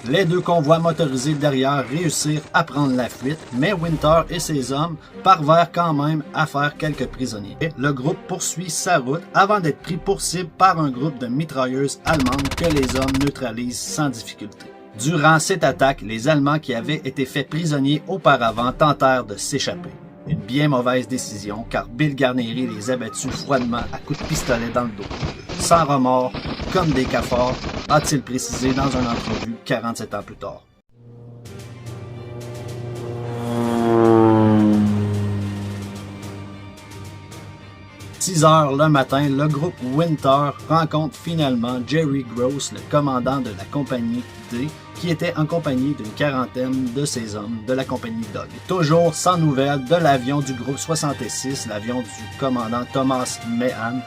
Les 2 convois motorisés derrière réussirent à prendre la fuite, mais Winter et ses hommes parvinrent quand même à faire quelques prisonniers. Le groupe poursuit sa route avant d'être pris pour cible par un groupe de mitrailleuses allemandes que les hommes neutralisent sans difficulté. Durant cette attaque, les Allemands qui avaient été faits prisonniers auparavant tentèrent de s'échapper. Une bien mauvaise décision, car Bill Garnery les abattit froidement à coups de pistolet dans le dos. Sans remords, comme des cafards, a-t-il précisé dans une entrevue 47 ans plus tard. 6 heures le matin, le groupe Winter rencontre finalement Jerry Gross, le commandant de la compagnie D, qui était en compagnie d'une quarantaine de ses hommes de la compagnie Dog. Toujours sans nouvelles de l'avion du groupe 66, l'avion du commandant Thomas Meehan.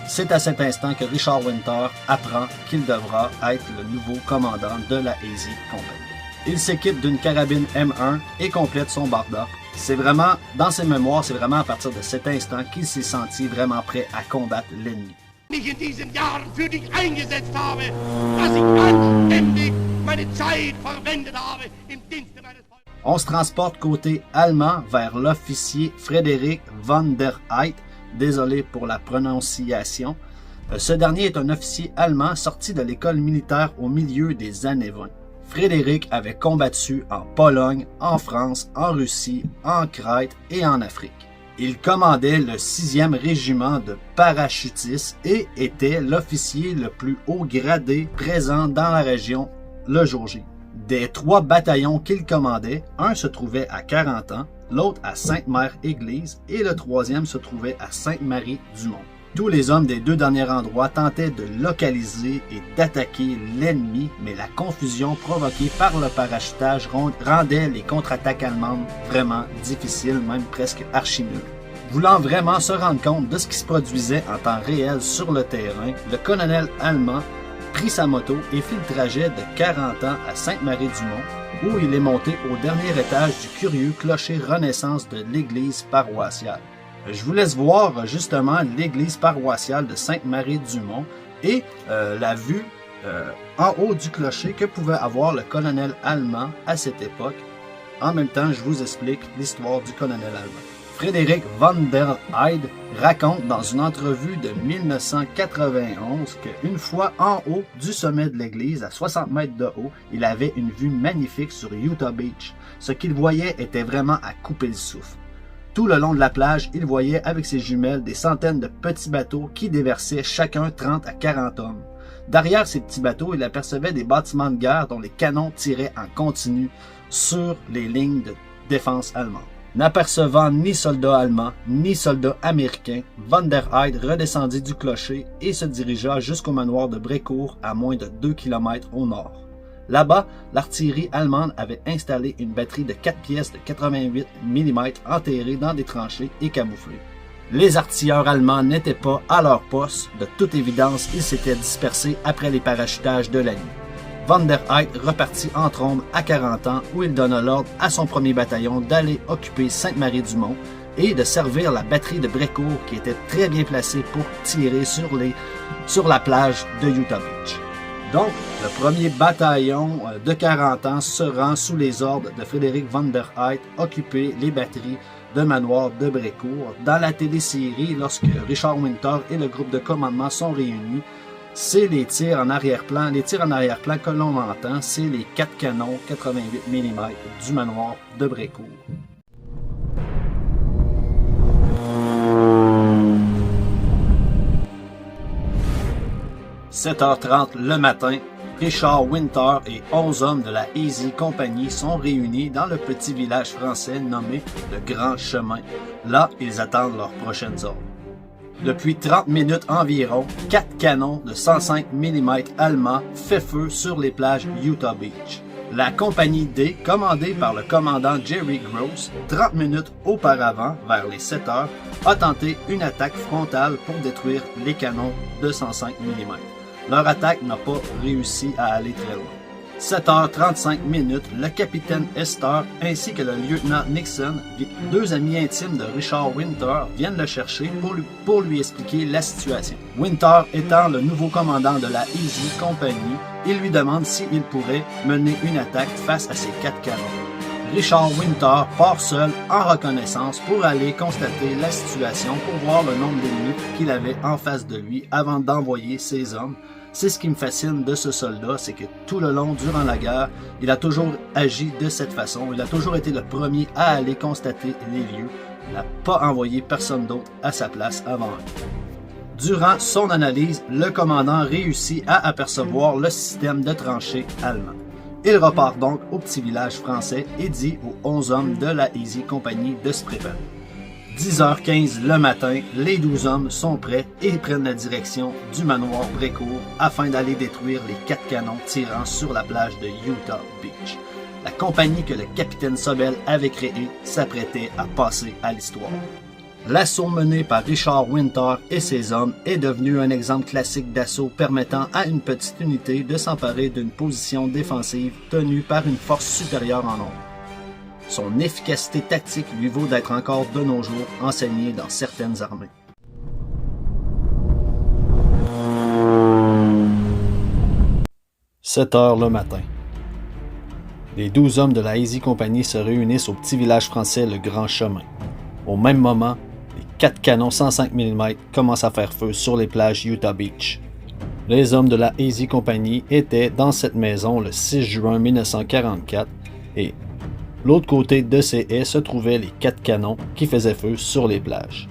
C'est à cet instant que Richard Winter apprend qu'il devra être le nouveau commandant de la Easy Company. Il s'équipe d'une carabine M1 et complète son barda. C'est vraiment, dans ses mémoires, c'est vraiment à partir de cet instant qu'il s'est senti vraiment prêt à combattre l'ennemi. Ich in diesen Jahren für dich eingesetzt habe, dass ich anständig meine Zeit verwendet habe im Dienste meines Volkes. On se transporte côté allemand vers l'officier Frédéric van der Heydt. Désolé pour la prononciation. Ce dernier est un officier allemand sorti de l'école militaire au milieu des années 20. Frédéric avait combattu en Pologne, en France, en Russie, en Crète et en Afrique. Il commandait le 6e régiment de parachutistes et était l'officier le plus haut gradé présent dans la région le jour J. Des 3 bataillons qu'il commandait, un se trouvait à Carentan, l'autre à Sainte-Mère-Église et le 3e se trouvait à Sainte-Marie-du-Mont. Tous les hommes des 2 derniers endroits tentaient de localiser et d'attaquer l'ennemi, mais la confusion provoquée par le parachutage rendait les contre-attaques allemandes vraiment difficiles, même presque archi-nulles. Voulant vraiment se rendre compte de ce qui se produisait en temps réel sur le terrain, le colonel allemand prit sa moto et fit le trajet de 40 ans à Sainte-Marie-du-Mont, où il est monté au dernier étage du curieux clocher Renaissance de l'église paroissiale. Je vous laisse voir justement l'église paroissiale de Sainte-Marie-du-Mont et la vue en haut du clocher que pouvait avoir le colonel allemand à cette époque. En même temps, je vous explique l'histoire du colonel allemand. Frédéric van der Heydt raconte dans une entrevue de 1991 qu'une fois en haut du sommet de l'église, à 60 mètres de haut, il avait une vue magnifique sur Utah Beach. Ce qu'il voyait était vraiment à couper le souffle. Tout le long de la plage, il voyait avec ses jumelles des centaines de petits bateaux qui déversaient chacun 30 à 40 hommes. Derrière ces petits bateaux, il apercevait des bâtiments de guerre dont les canons tiraient en continu sur les lignes de défense allemandes. N'apercevant ni soldats allemands, ni soldats américains, van der Heydt redescendit du clocher et se dirigea jusqu'au manoir de Brécourt à moins de 2 km au nord. Là-bas, l'artillerie allemande avait installé une batterie de 4 pièces de 88 mm enterrées dans des tranchées et camouflées. Les artilleurs allemands n'étaient pas à leur poste. De toute évidence, ils s'étaient dispersés après les parachutages de la nuit. Van der Heydt repartit en trombe à 40 ans où il donna l'ordre à son premier bataillon d'aller occuper Sainte-Marie-du-Mont et de servir la batterie de Brécourt qui était très bien placée pour tirer sur la plage de Utah Beach. Donc, le premier bataillon de 40 ans se rend sous les ordres de Frédéric van der Heydt occuper les batteries de manoir de Brécourt. Dans la télésérie, lorsque Richard Winter et le groupe de commandement sont réunis, c'est les tirs en arrière-plan. Les tirs en arrière-plan que l'on entend, c'est les 4 canons 88 mm du manoir de Brécourt. « 7h30 le matin, Richard Winter et 11 hommes de la Easy Company sont réunis dans le petit village français nommé le Grand Chemin. Là, ils attendent leurs prochaines ordres. Depuis 30 minutes environ, 4 canons de 105 mm allemands fait feu sur les plages Utah Beach. La compagnie D, commandée par le commandant Jerry Gross, 30 minutes auparavant, vers les 7 heures, a tenté une attaque frontale pour détruire les canons de 105 mm. Leur attaque n'a pas réussi à aller très loin. 7h35, le capitaine Hester ainsi que le lieutenant Nixon, 2 amis intimes de Richard Winter, viennent le chercher pour lui expliquer la situation. Winter étant le nouveau commandant de la Easy Company, il lui demande s'il pourrait mener une attaque face à ses 4 canons. Richard Winter part seul en reconnaissance pour aller constater la situation pour voir le nombre d'ennemis qu'il avait en face de lui avant d'envoyer ses hommes. C'est ce qui me fascine de ce soldat, c'est que tout le long, durant la guerre, il a toujours agi de cette façon. Il a toujours été le premier à aller constater les lieux. Il n'a pas envoyé personne d'autre à sa place avant lui. Durant son analyse, le commandant réussit à apercevoir le système de tranchées allemand. Il repart donc au petit village français et dit aux 11 hommes de la Easy Company de se préparer. 10h15 le matin, les 12 hommes sont prêts et prennent la direction du manoir Brécourt afin d'aller détruire les 4 canons tirant sur la plage de Utah Beach. La compagnie que le capitaine Sobel avait créée s'apprêtait à passer à l'histoire. L'assaut mené par Richard Winter et ses hommes est devenu un exemple classique d'assaut permettant à une petite unité de s'emparer d'une position défensive tenue par une force supérieure en nombre. Son efficacité tactique lui vaut d'être encore de nos jours enseignée dans certaines armées. « 7 heures le matin. Les 12 hommes de la Easy Company se réunissent au petit village français Le Grand Chemin. Au même moment, les 4 canons 105 mm commencent à faire feu sur les plages Utah Beach. Les hommes de la Easy Company étaient dans cette maison le 6 juin 1944 et l'autre côté de ces haies se trouvaient les 4 canons qui faisaient feu sur les plages.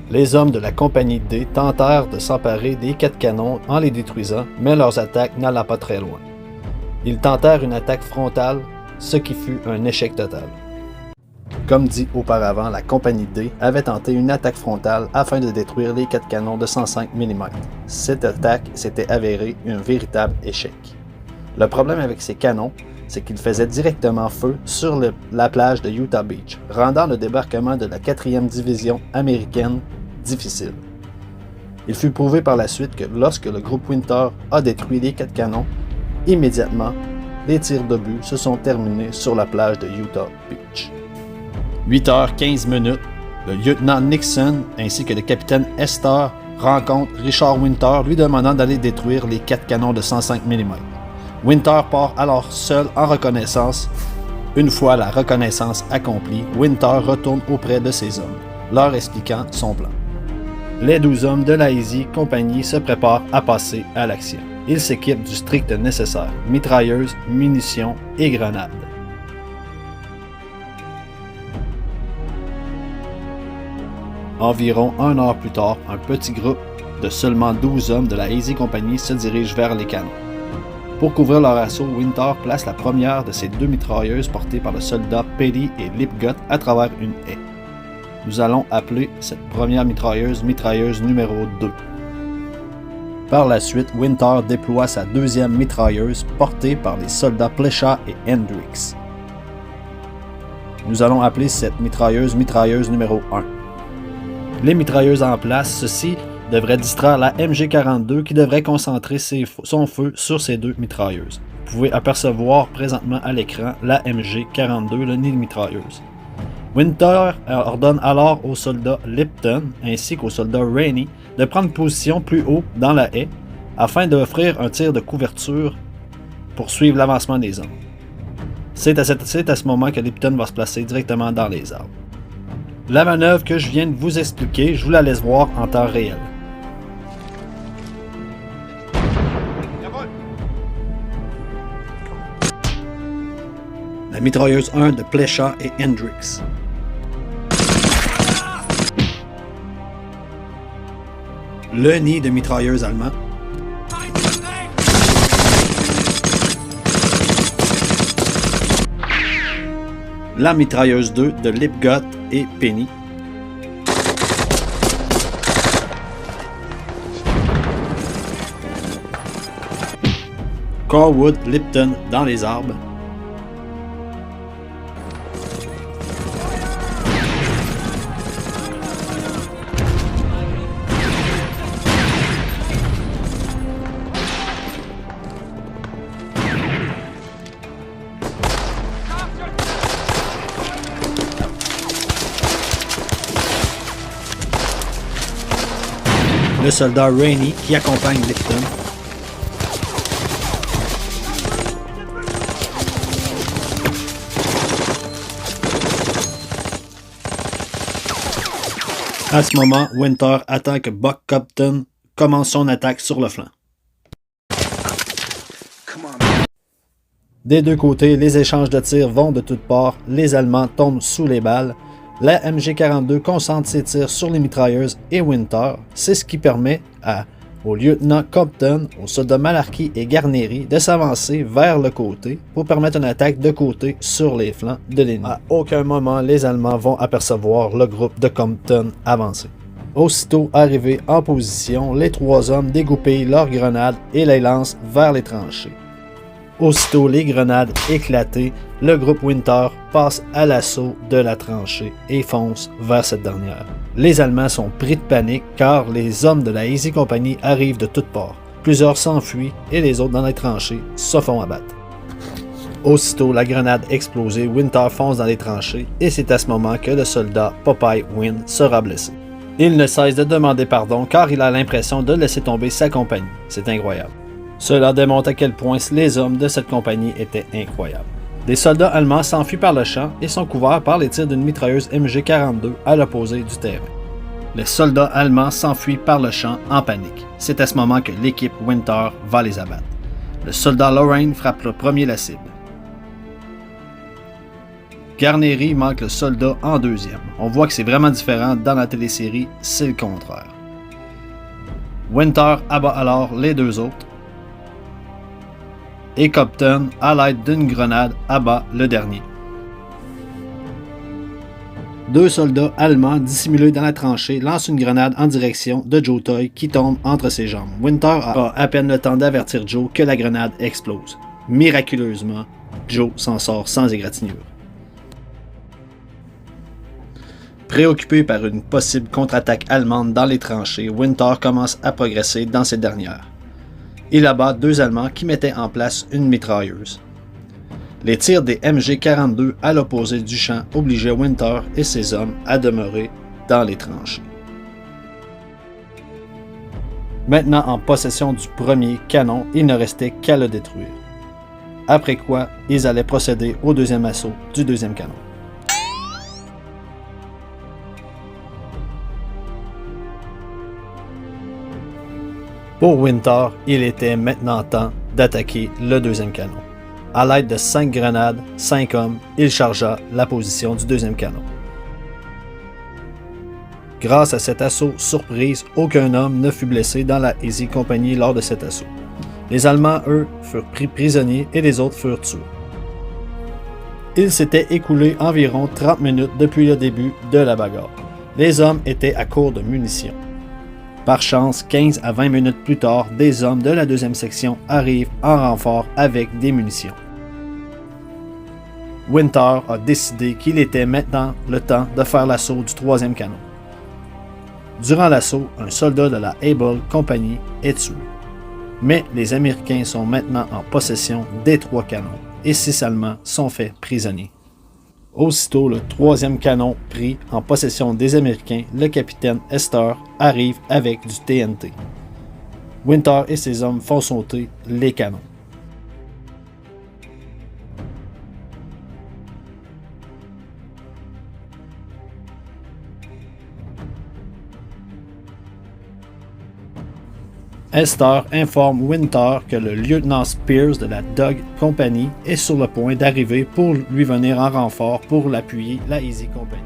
Les hommes de la compagnie D tentèrent de s'emparer des 4 canons en les détruisant, mais leurs attaques n'allaient pas très loin. Ils tentèrent une attaque frontale, ce qui fut un échec total. Comme dit auparavant, la compagnie D avait tenté une attaque frontale afin de détruire les 4 canons de 105 mm. Cette attaque s'était avérée un véritable échec. Le problème avec ces canons, c'est qu'ils faisaient directement feu sur la plage de Utah Beach, rendant le débarquement de la 4e division américaine difficile. Il fut prouvé par la suite que lorsque le groupe Winter a détruit les 4 canons, immédiatement, les tirs d'obus se sont terminés sur la plage de Utah Beach. 8h15, le lieutenant Nixon ainsi que le capitaine Hester rencontrent Richard Winter lui demandant d'aller détruire les 4 canons de 105 mm. Winter part alors seul en reconnaissance. Une fois la reconnaissance accomplie, Winter retourne auprès de ses hommes, leur expliquant son plan. Les 12 hommes de la Easy Company se préparent à passer à l'action. Ils s'équipent du strict nécessaire, mitrailleuses, munitions et grenades. Environ 1 heure plus tard, un petit groupe de seulement 12 hommes de la Easy Company se dirige vers les canons. Pour couvrir leur assaut, Winter place la première de ses 2 mitrailleuses portées par le soldat Petty et Lipgott à travers une haie. Nous allons appeler cette première mitrailleuse numéro 2. Par la suite, Winter déploie sa 2e mitrailleuse portée par les soldats Plesha et Hendricks. Nous allons appeler cette mitrailleuse numéro 1. Les mitrailleuses en place, ceci devrait distraire la MG42 qui devrait concentrer son feu sur ces 2 mitrailleuses. Vous pouvez apercevoir présentement à l'écran la MG42, le nid de mitrailleuse. Winter ordonne alors au soldat Lipton ainsi qu'au soldat Rainey de prendre position plus haut dans la haie afin d'offrir un tir de couverture pour suivre l'avancement des hommes. C'est à ce moment que Lipton va se placer directement dans les arbres. La manœuvre que je viens de vous expliquer, je vous la laisse voir en temps réel. La mitrailleuse 1 de Plesha et Hendricks. Le nid de mitrailleuses allemand. La mitrailleuse 2 de Lipgott et Penny. Corwood, Lipton dans les arbres. Le soldat Rainey qui accompagne Lipton. À ce moment, Winter attend que Buck Copton commence son attaque sur le flanc. Des deux côtés, les échanges de tirs vont de toutes parts, les Allemands tombent sous les balles. La MG42 concentre ses tirs sur les mitrailleuses et Winter. C'est ce qui permet à au lieutenant Compton, aux soldats Malarkey et Garnery de s'avancer vers le côté pour permettre une attaque de côté sur les flancs de l'ennemi. À aucun moment, les Allemands vont apercevoir le groupe de Compton avancer. Aussitôt arrivés en position, les 3 hommes dégoupillent leurs grenades et les lancent vers les tranchées. Aussitôt les grenades éclatées, le groupe Winter passe à l'assaut de la tranchée et fonce vers cette dernière. Les Allemands sont pris de panique car les hommes de la Easy Company arrivent de toutes parts. Plusieurs s'enfuient et les autres dans les tranchées se font abattre. Aussitôt la grenade explosée, Winter fonce dans les tranchées et c'est à ce moment que le soldat Popeye Wynne sera blessé. Il ne cesse de demander pardon car il a l'impression de laisser tomber sa compagnie. C'est incroyable. Cela démontre à quel point les hommes de cette compagnie étaient incroyables. Des soldats allemands s'enfuient par le champ et sont couverts par les tirs d'une mitrailleuse MG-42 à l'opposé du terrain. Les soldats allemands s'enfuient par le champ en panique. C'est à ce moment que l'équipe Winter va les abattre. Le soldat Lorraine frappe le premier la cible. Garnery manque le soldat en deuxième. On voit que c'est vraiment différent dans la télésérie, c'est le contraire. Winter abat alors les 2 autres. Et Compton, à l'aide d'une grenade, abat le dernier. 2 soldats allemands dissimulés dans la tranchée lancent une grenade en direction de Joe Toy qui tombe entre ses jambes. Winter a à peine le temps d'avertir Joe que la grenade explose. Miraculeusement, Joe s'en sort sans égratignure. Préoccupé par une possible contre-attaque allemande dans les tranchées, Winter commence à progresser dans ces dernières. Il abat 2 Allemands qui mettaient en place une mitrailleuse. Les tirs des MG-42 à l'opposé du champ obligeaient Winter et ses hommes à demeurer dans les tranchées. Maintenant en possession du premier canon, il ne restait qu'à le détruire. Après quoi, ils allaient procéder au deuxième assaut du deuxième canon. Pour Winter, il était maintenant temps d'attaquer le deuxième canon. À l'aide de 5 grenades, 5 hommes, il chargea la position du deuxième canon. Grâce à cet assaut surprise, aucun homme ne fut blessé dans la Easy Company lors de cet assaut. Les Allemands, eux, furent pris prisonniers et les autres furent tués. Il s'était écoulé environ 30 minutes depuis le début de la bagarre. Les hommes étaient à court de munitions. Par chance, 15 à 20 minutes plus tard, des hommes de la deuxième section arrivent en renfort avec des munitions. Winter a décidé qu'il était maintenant le temps de faire l'assaut du troisième canon. Durant l'assaut, un soldat de la Able Company est tué. Mais les Américains sont maintenant en possession des 3 canons et 6 Allemands sont faits prisonniers. Aussitôt le troisième canon pris en possession des Américains, le capitaine Hester arrive avec du TNT. Winter et ses hommes font sauter les canons. Hester informe Winter que le lieutenant Spears de la Dog Company est sur le point d'arriver pour lui venir en renfort pour l'appuyer la Easy Company.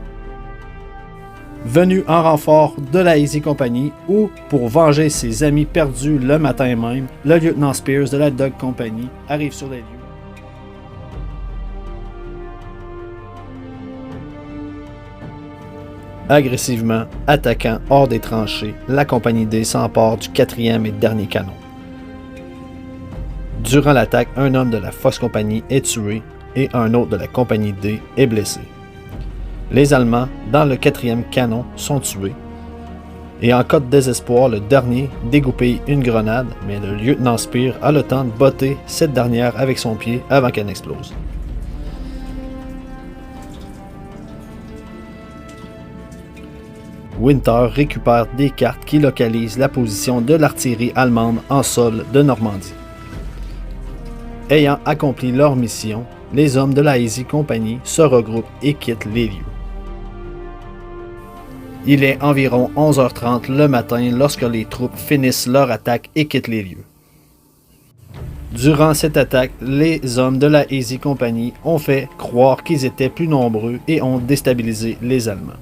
Venu en renfort de la Easy Company ou pour venger ses amis perdus le matin même, le lieutenant Spears de la Dog Company arrive sur les lieux. Agressivement, attaquant hors des tranchées, la compagnie D s'empare du 4e et dernier canon. Durant l'attaque, un homme de la Fox Company est tué et un autre de la compagnie D est blessé. Les Allemands, dans le 4e canon, sont tués. Et en cas de désespoir, le dernier dégoupille une grenade, mais le lieutenant Spears a le temps de botter cette dernière avec son pied avant qu'elle n'explose. Winter récupère des cartes qui localisent la position de l'artillerie allemande en sol de Normandie. Ayant accompli leur mission, les hommes de la Easy Company se regroupent et quittent les lieux. Il est environ 11h30 le matin lorsque les troupes finissent leur attaque et quittent les lieux. Durant cette attaque, les hommes de la Easy Company ont fait croire qu'ils étaient plus nombreux et ont déstabilisé les Allemands.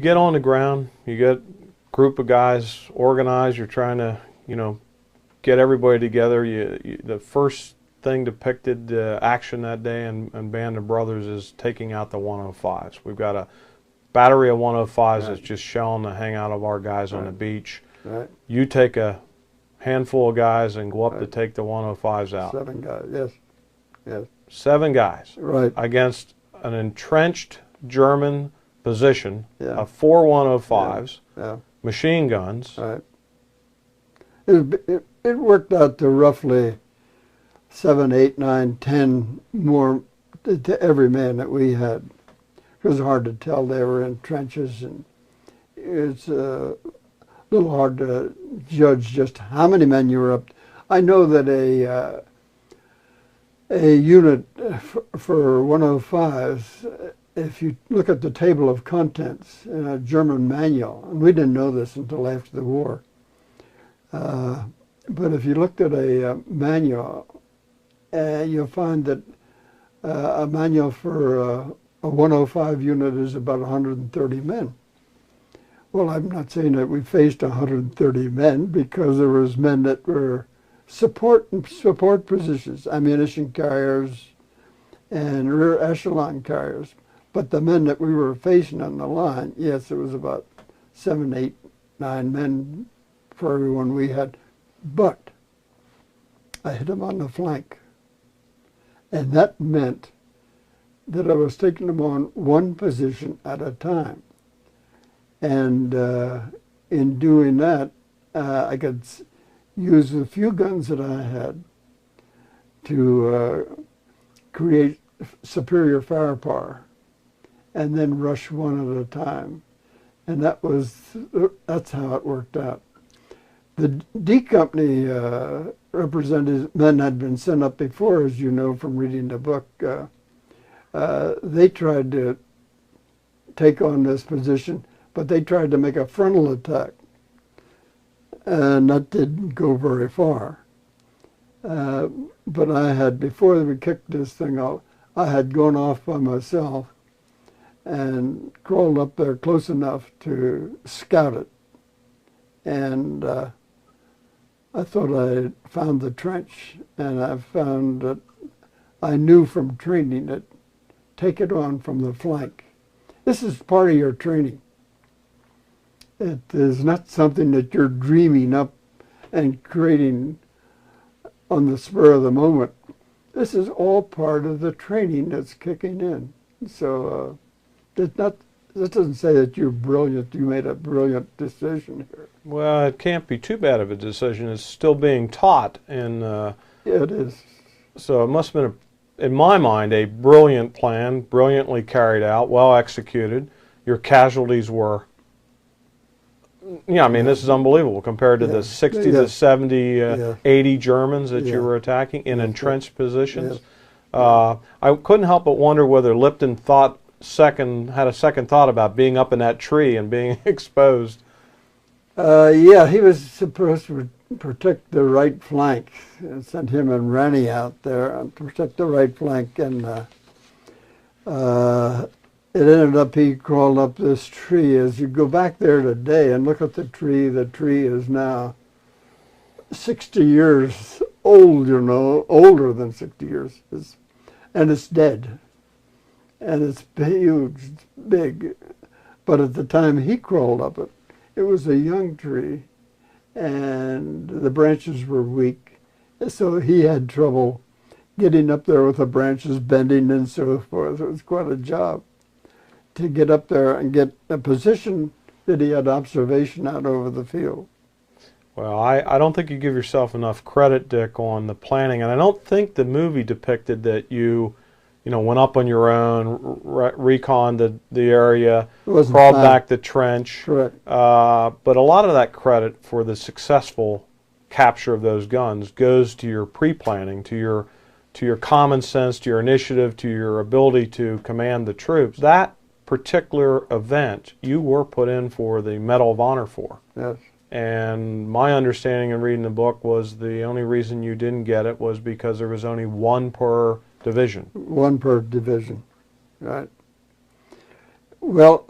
get on the ground, you get a group of guys organized, you're trying to, get everybody together. The first thing depicted action that day in Band of Brothers is taking out the 105s. We've got a battery of 105s that's just shelling the hangout of our guys on the beach. Right. You take a handful of guys and go up to take the 105s out. 7 guys, yes. Yes. 7 guys. Right. Against an entrenched German position of 4 105s, machine guns. Right. It worked out to roughly 7, 8, 9, 10 more to every man that we had. It was hard to tell. They were in trenches, and it's a little hard to judge just how many men you were up. I know that a unit for 105s, if you look at the table of contents in a German manual, and we didn't know this until after the war, but if you looked at a manual, you'll find that a manual for a 105 unit is about 130 men. Well, I'm not saying that we faced 130 men, because there was men that were support positions, ammunition carriers and rear echelon carriers. But the men that we were facing on the line, yes, it was about 7, 8, 9 men for everyone we had. But I hit them on the flank. And that meant that I was taking them on one position at a time. And in doing that, I could use the few guns that I had to create superior firepower, and then rush one at a time. And that's how it worked out. The D Company representatives, men had been sent up before, as you know from reading the book. They tried to take on this position, but they tried to make a frontal attack, and that didn't go very far. But I had, before we kicked this thing off, I had gone off by myself and crawled up there close enough to scout it. And I thought I found the trench, and I found that I knew from training that take it on from the flank. This is part of your training. It is not something that you're dreaming up and creating on the spur of the moment. This is all part of the training that's kicking in. So this doesn't say that you're brilliant, you made a brilliant decision here. Well, it can't be too bad of a decision. It's still being taught. And yeah, it is. So it must have been, in my mind, a brilliant plan, brilliantly carried out, well executed. Your casualties were, I mean, this is unbelievable compared to the 60 to 70, 80 Germans that you were attacking in entrenched positions. I couldn't help but wonder whether Lipton had a second thought about being up in that tree and being exposed. Yeah, he was supposed to protect the right flank. I sent him and Rennie out there to protect the right flank, and it ended up he crawled up this tree. As you go back there today and look at the tree is now 60 years old, older than 60 years. And it's dead. And it's huge, it's big. But at the time he crawled up it, it was a young tree, and the branches were weak. So he had trouble getting up there with the branches bending and so forth. It was quite a job to get up there and get a position that he had observation out over the field. Well, I don't think you give yourself enough credit, Dick, on the planning, and I don't think the movie depicted that you went up on your own, reconned the area, crawled back the trench. Correct. But a lot of that credit for the successful capture of those guns goes to your pre-planning, to your common sense, to your initiative, to your ability to command the troops. That particular event you were put in for the Medal of Honor for. Yes. And my understanding in reading the book was the only reason you didn't get it was because there was only one per division. One per division, right. Well,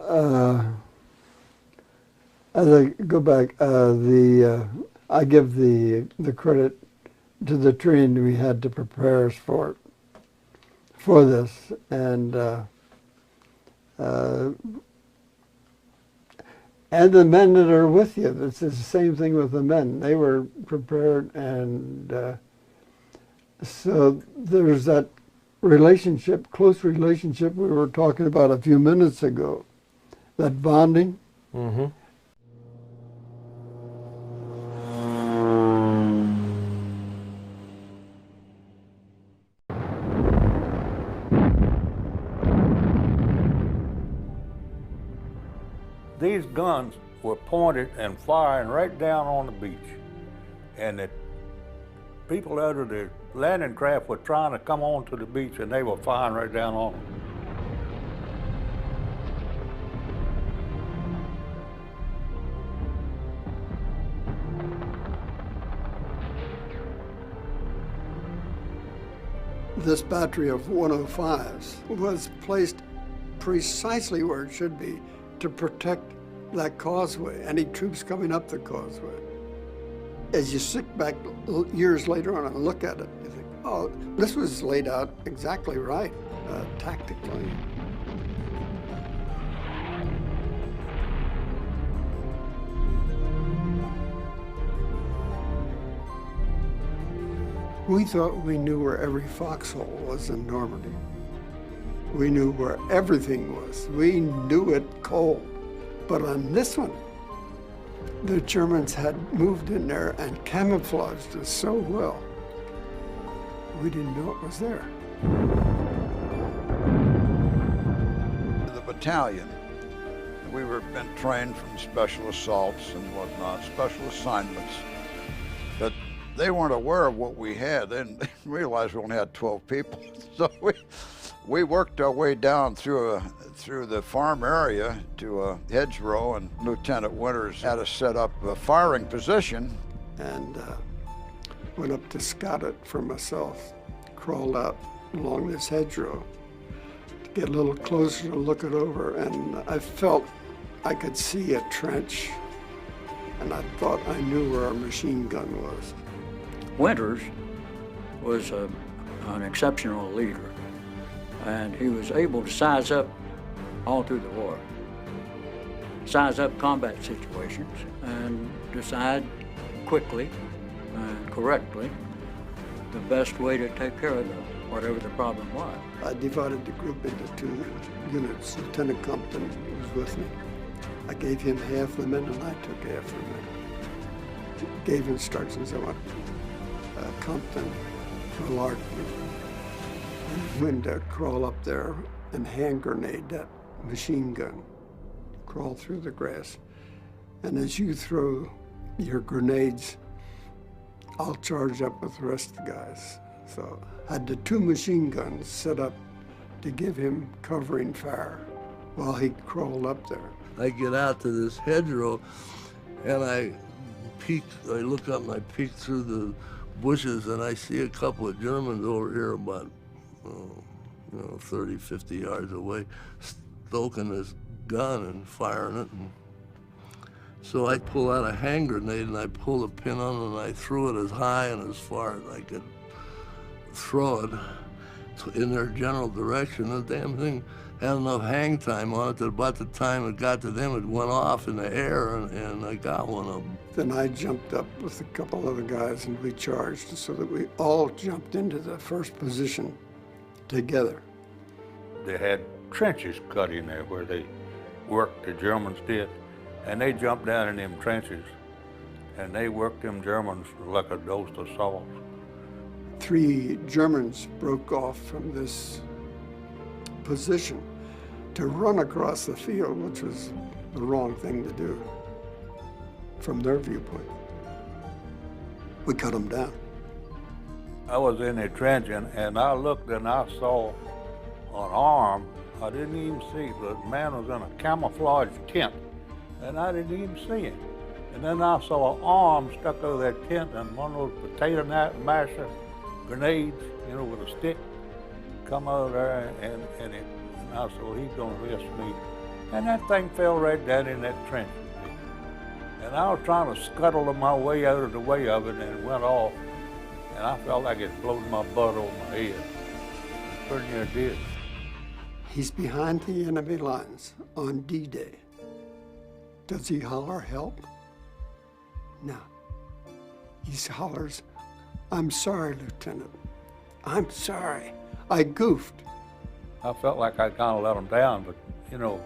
As I go back, I give the credit to the training we had to prepare us for this, and the men that are with you. It's the same thing with the men. They were prepared, and so there's that relationship, close relationship we were talking about a few minutes ago, that bonding. Mm-hmm. These guns were pointed and firing right down on the beach. And the people out of the landing craft were trying to come onto the beach, and they were firing right down on them. This battery of 105s was placed precisely where it should be to protect that causeway, any troops coming up the causeway. As you sit back years later on and look at it, you think, oh, this was laid out exactly right, tactically. We thought we knew where every foxhole was in Normandy. We knew where everything was. We knew it cold. But on this one, the Germans had moved in there and camouflaged us so well, we didn't know it was there. The battalion, we were been trained from special assaults and whatnot, special assignments, but they weren't aware of what we had. They didn't realize we only had 12 people. So we worked our way down through the farm area to a hedgerow, and Lieutenant Winters had us set up a firing position. And went up to scout it for myself, crawled out along this hedgerow to get a little closer to look it over, and I felt I could see a trench, and I thought I knew where our machine gun was. Winters was an exceptional leader, and he was able to size up all through the war. Size up combat situations and decide quickly and correctly the best way to take care of whatever the problem was. I divided the group into 2 units. Lieutenant Compton was with me. I gave him half the men and I took half the men. Gave instructions. I want Compton to large and when to crawl up there and hand grenade that machine gun, crawl through the grass. And as you throw your grenades, I'll charge up with the rest of the guys. So I had the 2 machine guns set up to give him covering fire while he crawled up there. I get out to this hedgerow and I look up and I peek through the bushes and I see a couple of Germans over here about 30, 50 yards away, stoking this gun and firing it. And so I pull out a hand grenade and I pull the pin on it and I threw it as high and as far as I could throw it in their general direction. The damn thing had enough hang time on it that about the time it got to them, it went off in the air and I got one of them. Then I jumped up with a couple other guys and we charged so that we all jumped into the first position together. They had trenches cut in there where they worked, the Germans did, and they jumped down in them trenches and they worked them Germans like a dose of salt. 3 Germans broke off from this position to run across the field, which was the wrong thing to do from their viewpoint. We cut them down. I was in the trench and I looked and I saw an arm. I didn't even see, but the man was in a camouflage tent and I didn't even see him. And then I saw an arm stuck over that tent and one of those potato masher grenades, with a stick, come over there and I said, well, he's gonna arrest me. And that thing fell right down in that trench. And I was trying to scuttle my way out of the way of it, and it went off. And I felt like it blew my butt over my head. It pretty near did. He's behind the enemy lines on D-Day. Does he holler help? No. He hollers, "I'm sorry, Lieutenant. I'm sorry. I goofed." I felt like I kind of let them down, but, you know,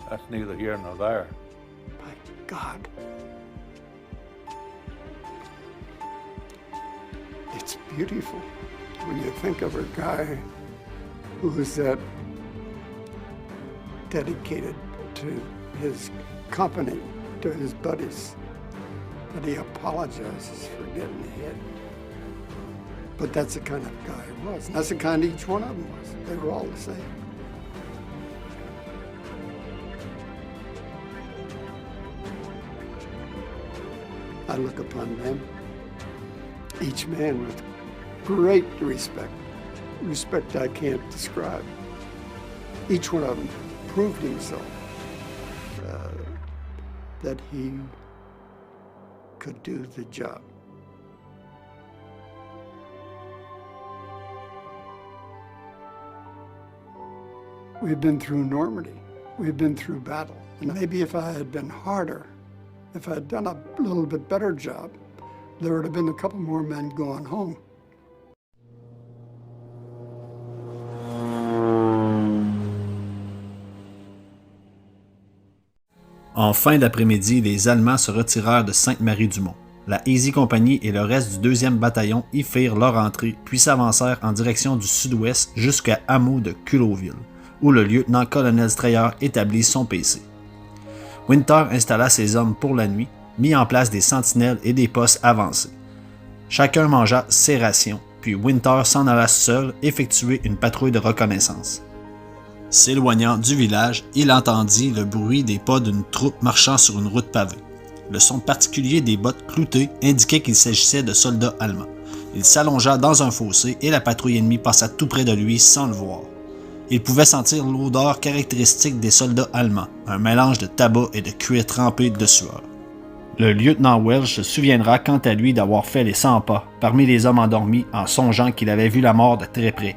that's neither here nor there. My God. It's beautiful when you think of a guy who is that dedicated to his company, to his buddies, that he apologizes for getting hit. But that's the kind of guy he was. And that's the kind each one of them was. They were all the same. I look upon them, each man with great respect, respect I can't describe. Each one of them proved himself that he could do the job. We've been through Normandy. We've been through battle. And maybe if I had been harder, if I had done a little bit better job, there would have been a couple more men going home. En fin d'après-midi, les Allemands se retirèrent de Sainte-Marie-du-Mont. La Easy Company et le reste du 2e bataillon y firent leur entrée, puis s'avancèrent en direction du sud-ouest jusqu'à hameau de Culloville, où le lieutenant-colonel Strayer établit son PC. Winter installa ses hommes pour la nuit, mit en place des sentinelles et des postes avancés. Chacun mangea ses rations, puis Winter s'en alla seul effectuer une patrouille de reconnaissance. S'éloignant du village, il entendit le bruit des pas d'une troupe marchant sur une route pavée. Le son particulier des bottes cloutées indiquait qu'il s'agissait de soldats allemands. Il s'allongea dans un fossé et la patrouille ennemie passa tout près de lui sans le voir. Il pouvait sentir l'odeur caractéristique des soldats allemands, un mélange de tabac et de cuir trempé de sueur. Le lieutenant Welch se souviendra quant à lui d'avoir fait les 100 pas parmi les hommes endormis en songeant qu'il avait vu la mort de très près.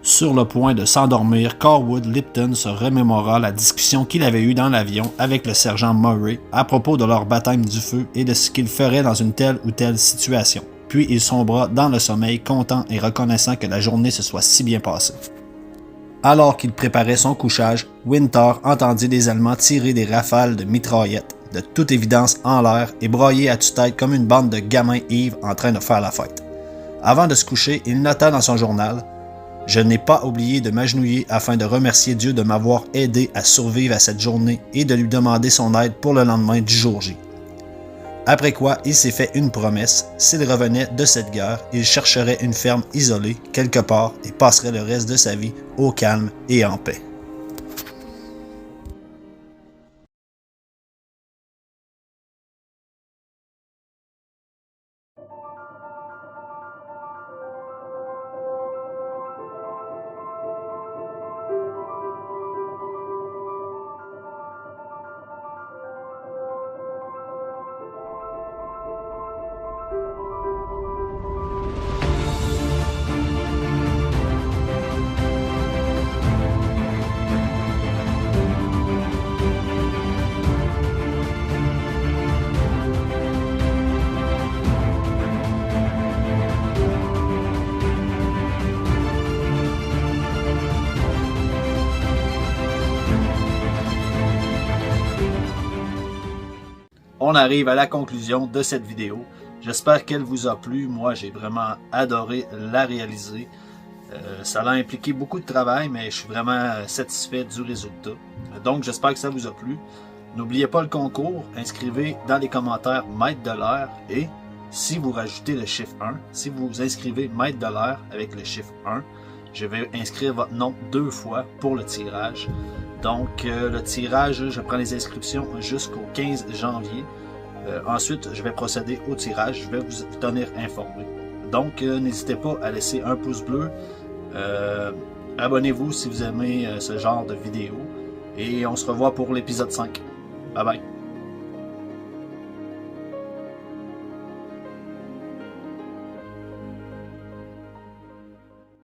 Sur le point de s'endormir, Corwood Lipton se remémora la discussion qu'il avait eue dans l'avion avec le sergent Murray à propos de leur baptême du feu et de ce qu'il ferait dans une telle ou telle situation. Puis il sombra dans le sommeil, content et reconnaissant que la journée se soit si bien passée. Alors qu'il préparait son couchage, Winter entendit les Allemands tirer des rafales de mitraillettes, de toute évidence en l'air et broyer à tue-tête comme une bande de gamins ivres en train de faire la fête. Avant de se coucher, il nota dans son journal « Je n'ai pas oublié de m'agenouiller afin de remercier Dieu de m'avoir aidé à survivre à cette journée et de lui demander son aide pour le lendemain du jour J. » Après quoi, il s'est fait une promesse, s'il revenait de cette guerre, il chercherait une ferme isolée, quelque part, et passerait le reste de sa vie au calme et en paix. On arrive à la conclusion de cette vidéo. J'espère qu'elle vous a plu. Moi, j'ai vraiment adoré la réaliser. Ça a impliqué beaucoup de travail, mais je suis vraiment satisfait du résultat. Donc, j'espère que ça vous a plu. N'oubliez pas le concours. Inscrivez dans les commentaires Maître de l'air et si vous rajoutez le chiffre 1, si vous vous inscrivez Maître de l'air avec le chiffre 1, je vais inscrire votre nom 2 fois pour le tirage. Donc, le tirage, je prends les inscriptions jusqu'au 15 janvier. Ensuite, je vais procéder au tirage. Je vais vous tenir informé. Donc, n'hésitez pas à laisser un pouce bleu. Abonnez-vous si vous aimez ce genre de vidéo. Et on se revoit pour l'épisode 5. Bye-bye.